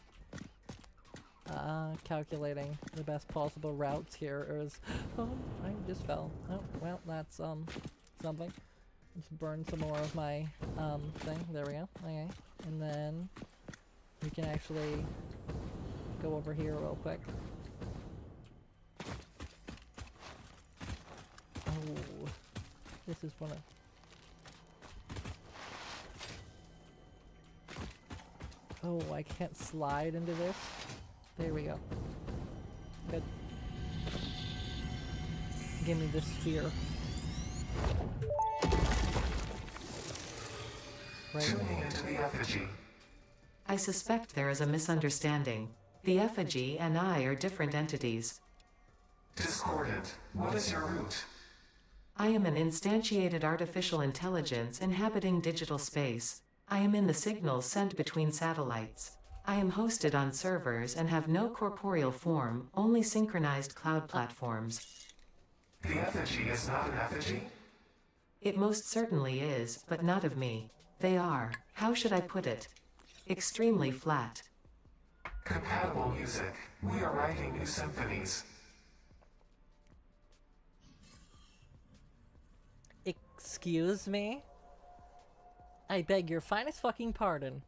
Calculating the best possible routes here is... Oh, I just fell. Oh, well, that's, something. Just burn some more of my, thing. There we go. Okay. And then we can actually go over here real quick. Oh, this is one of... Oh, I can't slide into this. There we go. Good. Give me this sphere. Right. Tuning into the effigy. I suspect there is a misunderstanding. The effigy and I are different entities. Discordant, what is your root? I am an instantiated artificial intelligence inhabiting digital space. I am in the signals sent between satellites. I am hosted on servers and have no corporeal form, only synchronized cloud platforms. The effigy is not an effigy? It most certainly is, but not of me. They are, how should I put it? Extremely flat. Compatible music. We are writing new symphonies. Excuse me? I beg your finest fucking pardon.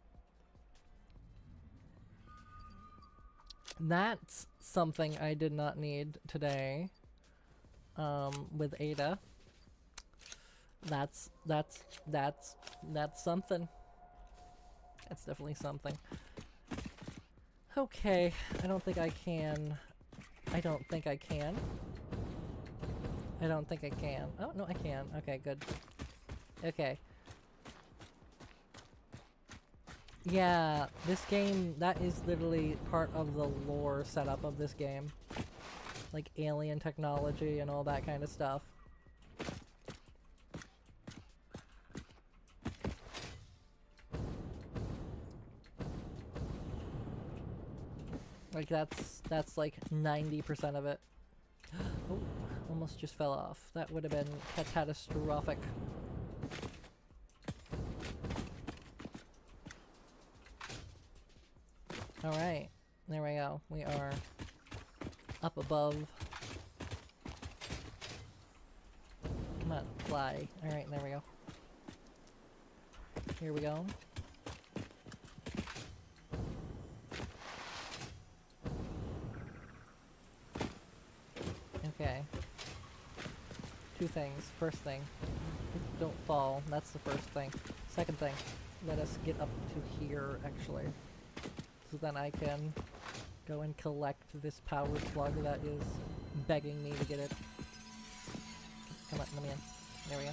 That's something I did not need today. With Ada. That's something. That's definitely something. Okay, I don't think I can. I don't think I can. I don't think I can. Oh, no, I can. Okay, good. Okay. Yeah, this game, that is literally part of the lore setup of this game. Like alien technology and all that kind of stuff. Like that's like 90% of it. Oh, almost just fell off. That would have been catastrophic. Alright, there we go. We are up above. Come on, fly. Alright, there we go. Here we go. Okay. Two things. First thing, don't fall. That's the first thing. Second thing, let us get up to here, actually. So then I can go and collect this power slug that is begging me to get it. Come on, let me in. There we go.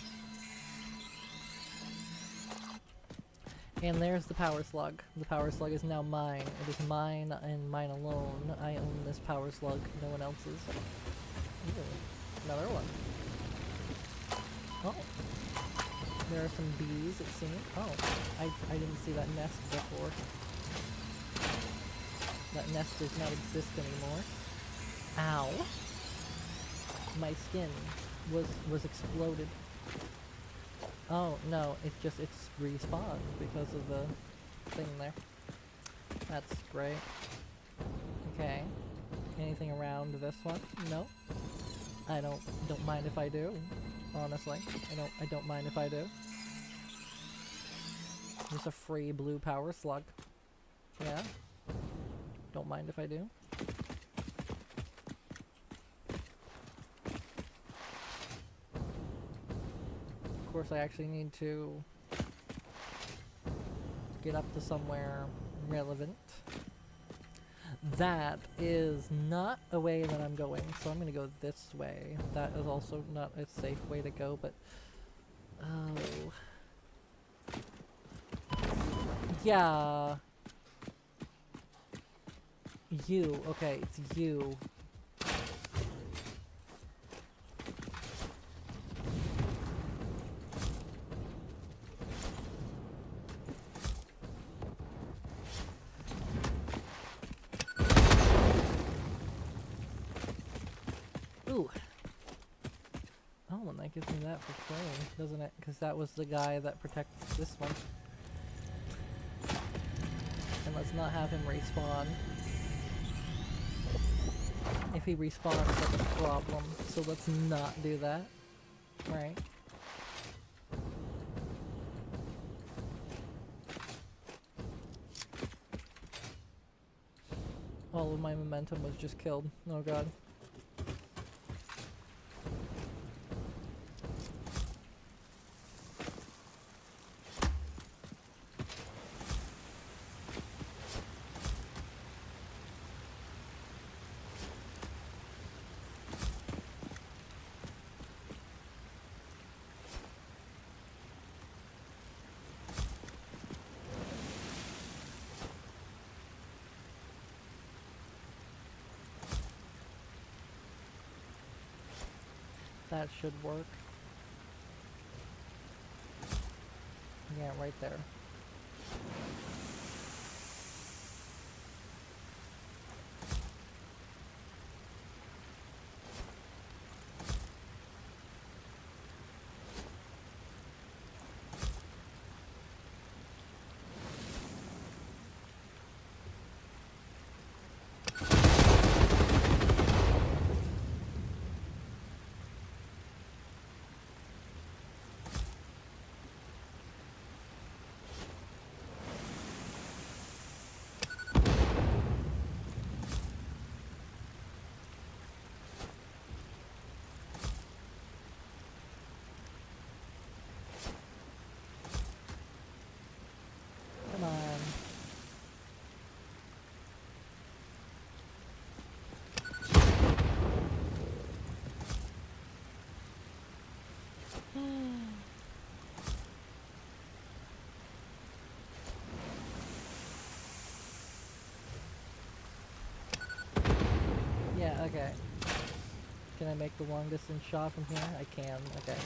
And there's the power slug. The power slug is now mine. It is mine and mine alone. I own this power slug, no one else's. Ooh, another one. Oh. There are some bees, it seems. Oh, I didn't see that nest before. That nest does not exist anymore. Ow. My skin was exploded. Oh, no, it's respawned because of the thing there. That's great. Okay. Anything around this one? No. I don't mind if I do. Honestly. I don't mind if I do. Just a free blue power slug. Yeah. Don't mind if I do. Of course, I actually need to get up to somewhere relevant. That is not a way that I'm going, so I'm gonna go this way. That is also not a safe way to go, but... Oh... Yeah... You. Okay, it's you. Ooh. Oh, and that gives me that for free, doesn't it? Because that was the guy that protects this one. And let's not have him respawn. If he respawns, that's a problem. So let's not do that. Right. All of my momentum was just killed. Oh god. That should work. Yeah, right there. Okay. Can I make the long distance shot from here? I can. Okay.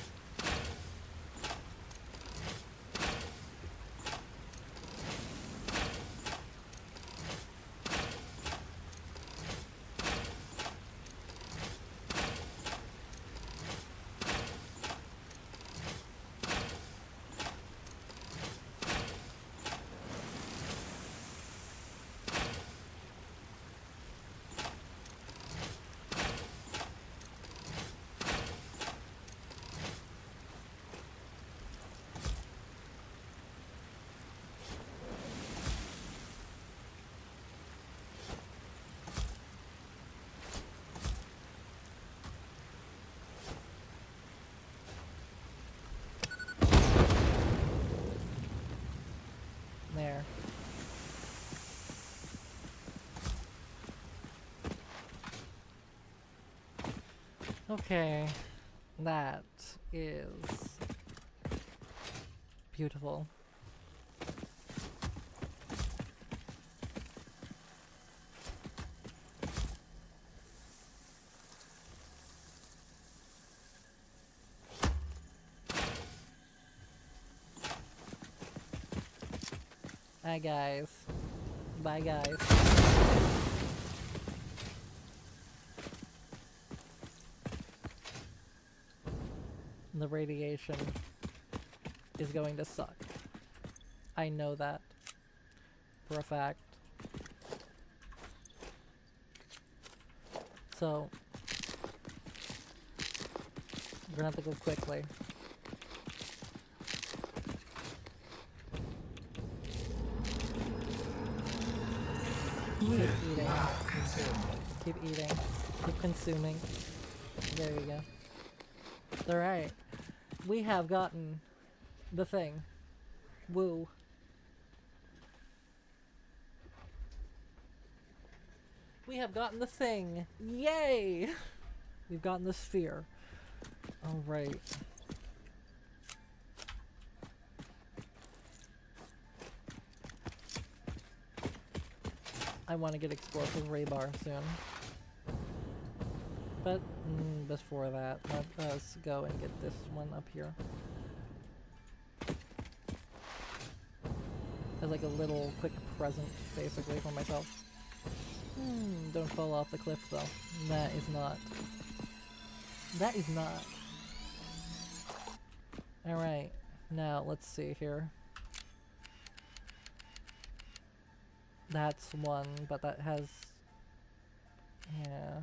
There. Okay. That is beautiful. Hi guys. Bye guys. The radiation is going to suck. I know that for a fact. So we're gonna have to go quickly. Keep eating. Keep eating. Keep consuming. There you go. Alright. We have gotten the thing. Woo. We have gotten the thing. Yay! We've gotten the sphere. Alright. I want to get explosive ray bar soon. But before that, let us go and get this one up here. As like a little quick present, basically, for myself. Don't fall off the cliff though. That is not. That is not. Alright, now let's see here. That's one, but that has... yeah.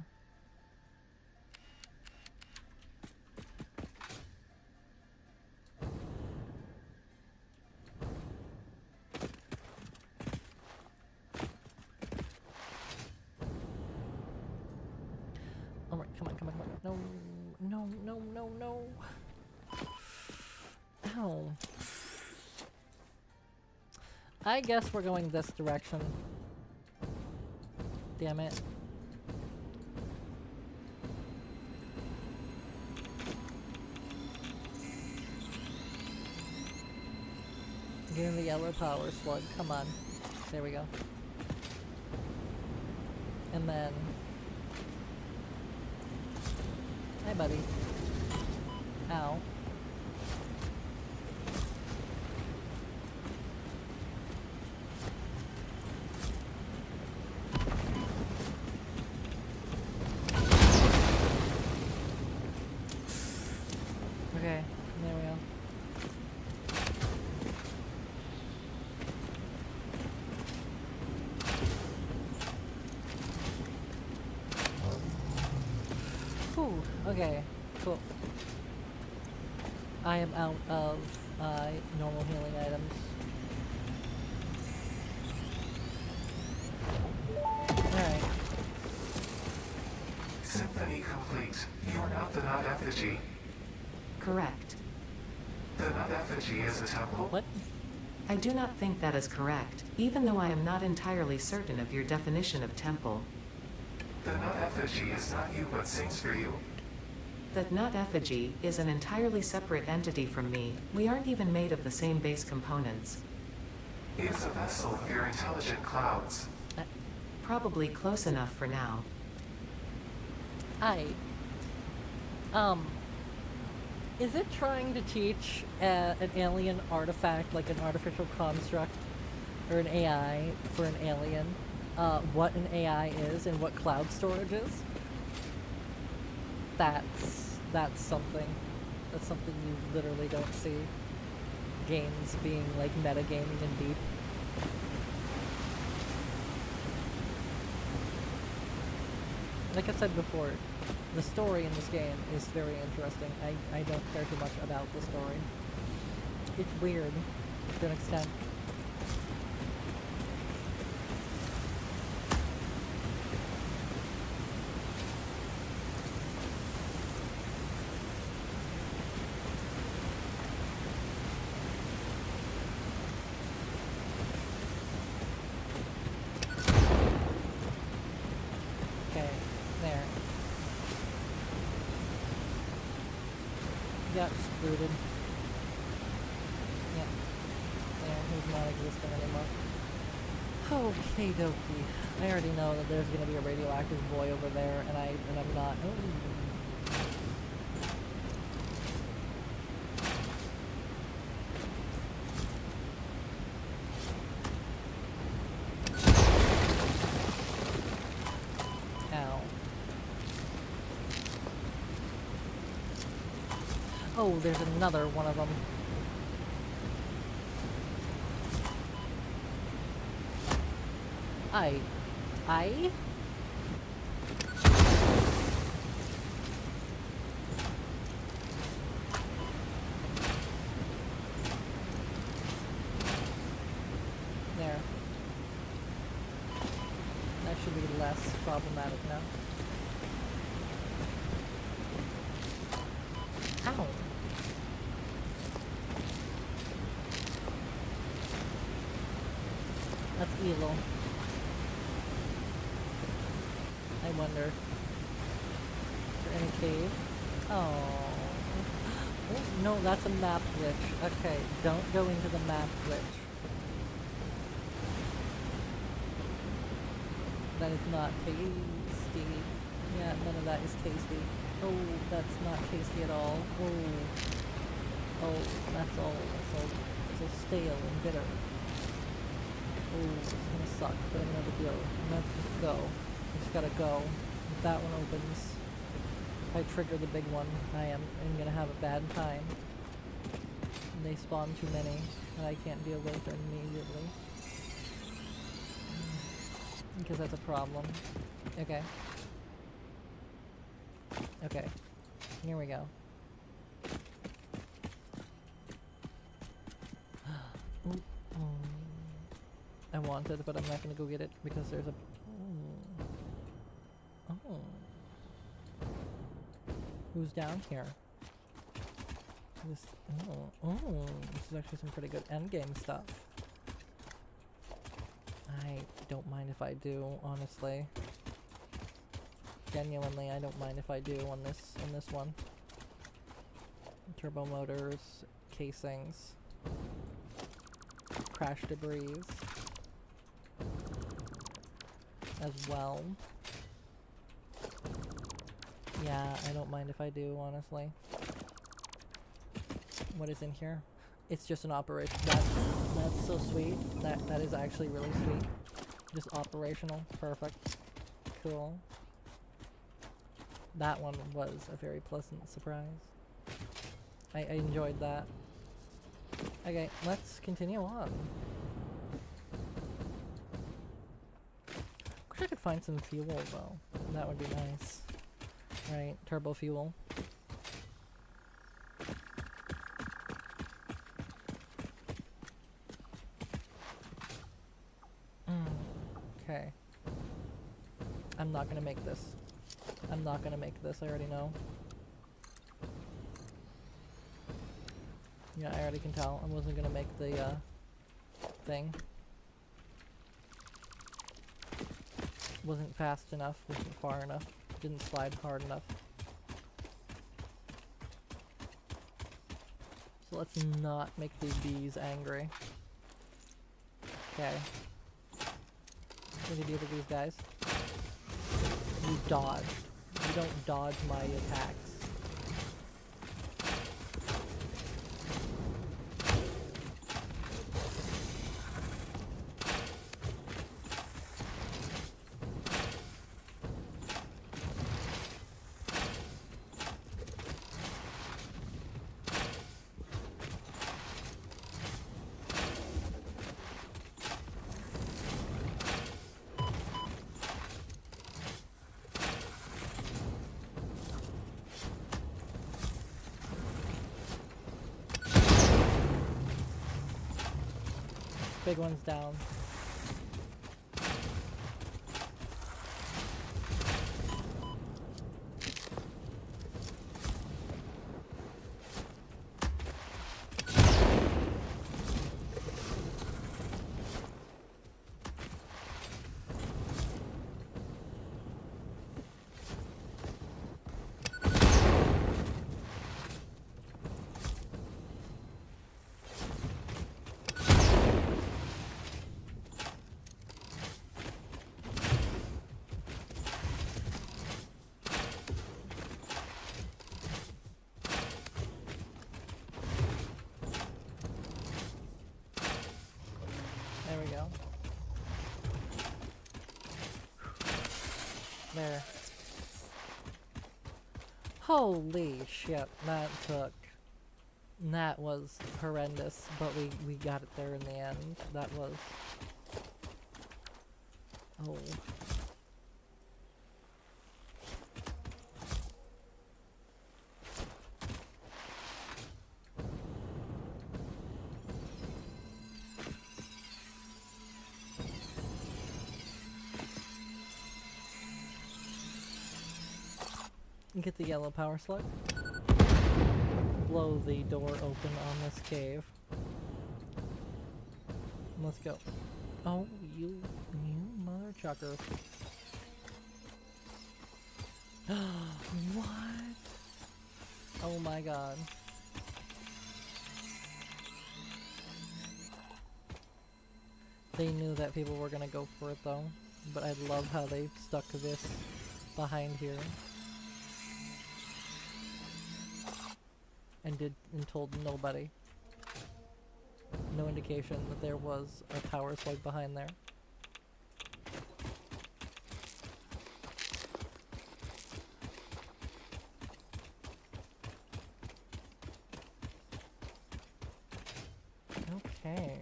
Alright, come on, come on, come on. No, no, no, no, no. Ow. I guess we're going this direction. Damn it. Give me the yellow power slug. Come on. There we go. And then... hi, buddy. Ow. Okay, there we go. Whew, okay, cool. I am out of normal healing items. Alright. Symphony complete. You are not the nut effigy. Correct. The nut effigy is a temple. What? I do not think that is correct, even though I am not entirely certain of your definition of temple. The nut effigy is not you but sings for you. That nut effigy is an entirely separate entity from me. We aren't even made of the same base components. It is a vessel of your intelligent clouds. Probably close enough for now. I. Um, is it trying to teach an alien artifact, like an artificial construct, or an AI for an alien, what an AI is and what cloud storage is? That's something. That's something you literally don't see. Games being like metagaming and deep. Like I said before, the story in this game is very interesting. I don't care too much about the story. It's weird, to an extent. Okay, there. Got screwed. Yeah. There, he's not existing anymore. Okie dokie. I already know that there's gonna be a radioactive boy over there, and I'm not. Ow. Oh, there's another one of them. I? There. That should be less problematic now. Ow. That's evil. I wonder. Is there any cave? Oh. Oh, no, that's a map glitch. Okay, don't go into the map glitch. That is not tasty. Yeah, none of that is tasty. Oh, that's not tasty at all. Oh, that's all so stale and bitter. Oh, it's gonna suck, but I'm gonna have to deal. I'm gonna have to just go. I just gotta go. If that one opens, if I trigger the big one, I'm gonna have a bad time. And they spawn too many that I can't deal with immediately. Because that's a problem. Okay. Okay. Here we go. I want it, but I'm not gonna go get it because there's a... Oh. Who's down here? This... Oh, this is actually some pretty good endgame stuff. I don't mind if I do, honestly. Genuinely, I don't mind if I do on this one. Turbo motors, casings, crash debris as well. Yeah, I don't mind if I do, honestly. What is in here? It's just an operation. That's so sweet. That is actually really sweet. Just operational. Perfect. Cool. That one was a very pleasant surprise. I enjoyed that. Okay, let's continue on. Wish I could find some fuel though. That would be nice. Right, turbo fuel. Okay. I'm not gonna make this. I'm not gonna make this, I already know. Yeah, I already can tell. I wasn't gonna make the, thing. Wasn't fast enough, wasn't far enough, didn't slide hard enough. So let's not make these bees angry. Okay. What do you do with these guys? You dodged. You don't dodge my attacks. Big one's down. There we go. There. Holy shit, that was horrendous, but we got it there in the end. That was... Oh. Get the yellow power slug. Blow the door open on this cave. Let's go. Oh, you mother chucker. What? Oh my god. They knew that people were gonna go for it though, but I love how they stuck this behind here. And told nobody. No indication that there was a power slug behind there. Okay.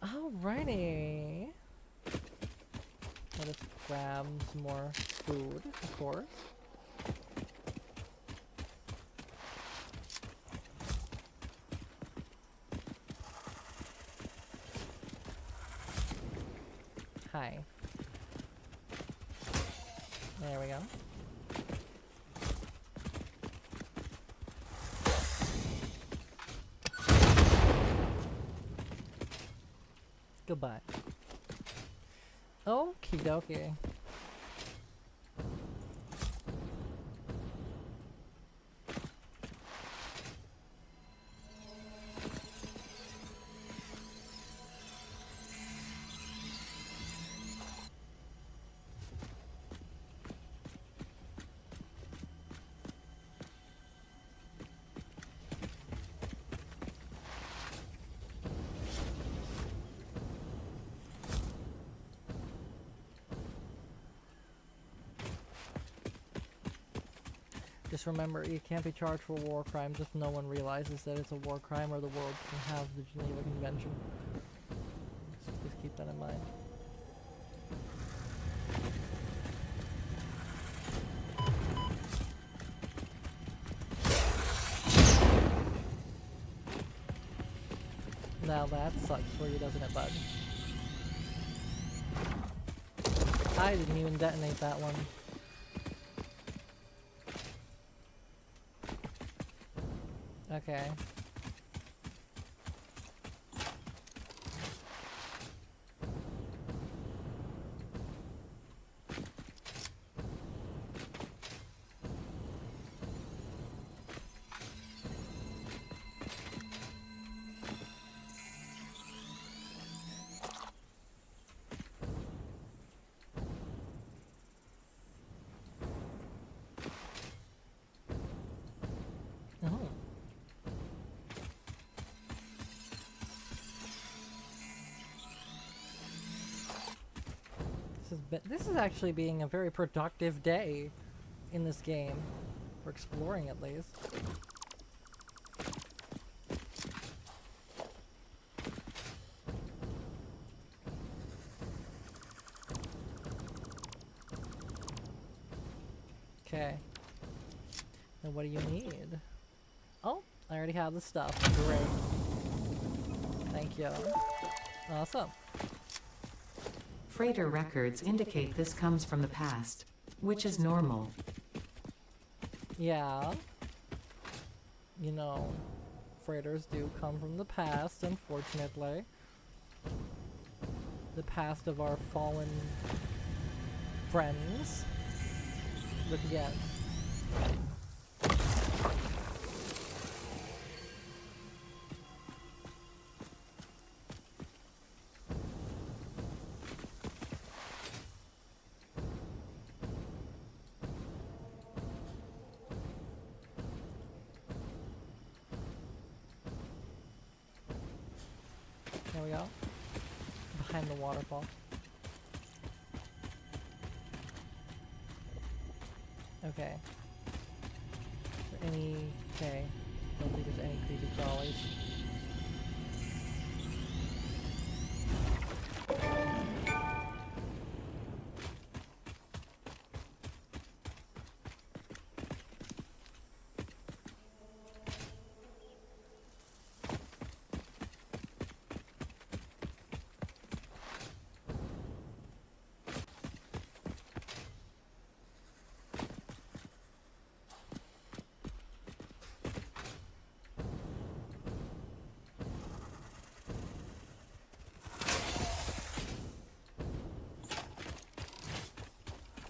Alrighty. Let us grab some more food, of course. Hi. There we go. Goodbye. Okie dokie. Just remember, you can't be charged for war crimes if no one realizes that it's a war crime or the world can have the Geneva Convention. Just keep that in mind. Now that sucks for you, doesn't it, bud? I didn't even detonate that one. Okay. this is actually being a very productive day in this game. We're exploring at least. Okay. And what do you need? Oh, I already have the stuff. Great. Thank you. Awesome. Freighter records indicate this comes from the past, which is normal. Yeah. You know, freighters do come from the past, unfortunately. The past of our fallen friends. But yes. There we go. Behind the waterfall. Okay. Is there any... Okay. Don't think there's any creepy crawlies.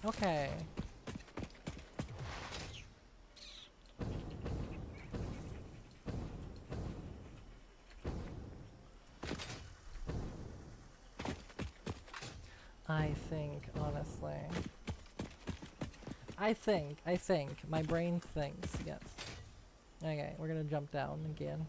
Okay. I think, honestly. I think. My brain thinks, yes. Okay, we're gonna jump down again.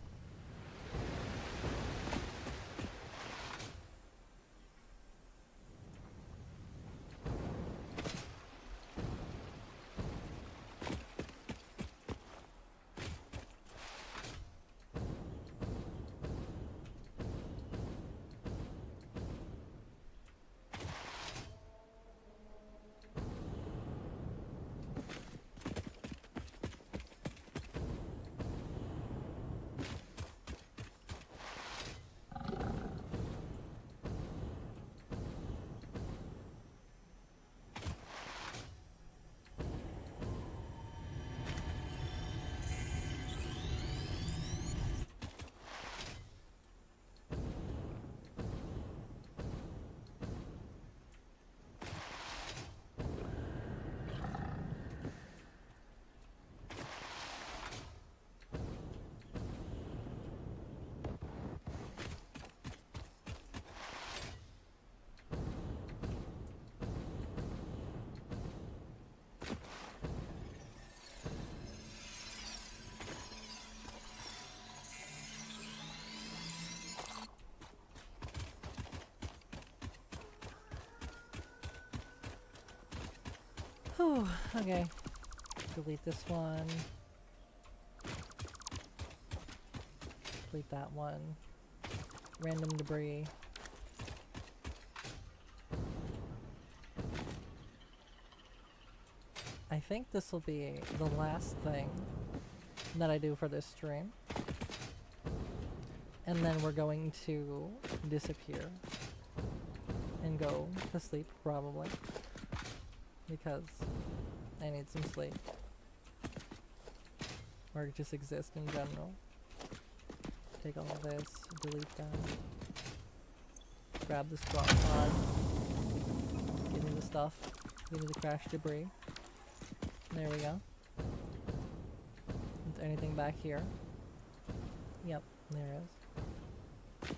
Whew, okay. Delete this one. Delete that one. Random debris. I think this will be the last thing that I do for this stream. And then we're going to disappear. And go to sleep, probably. Because I need some sleep. Or just exist in general. Take all of this, delete that. Grab this drop pod. Give me the stuff. Give me the crash debris. There we go. Is there anything back here? Yep, there is.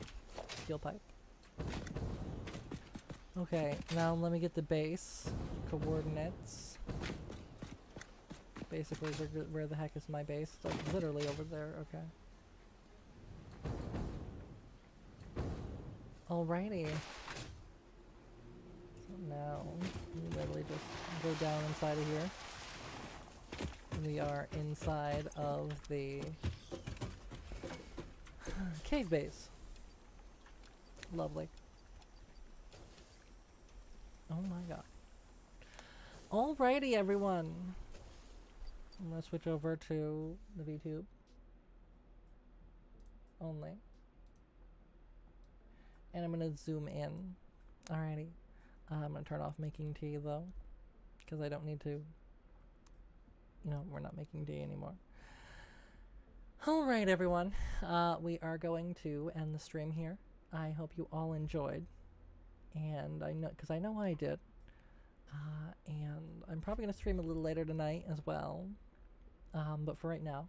Steel pipe. Okay, now let me get the base coordinates. Basically, where the heck is my base? It's like literally over there, okay. Alrighty. So now we literally just go down inside of here. We are inside of the cave base. Lovely. Oh my god. Alrighty, everyone. I'm gonna switch over to the VTube only. And I'm gonna zoom in. Alrighty. I'm gonna turn off making tea though, because I don't need to. You know, we're not making tea anymore. Alright, everyone. We are going to end the stream here. I hope you all enjoyed. And I know, because I know I did. And I'm probably going to stream a little later tonight as well. But for right now,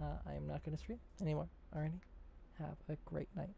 I am not going to stream anymore. Alrighty. Have a great night.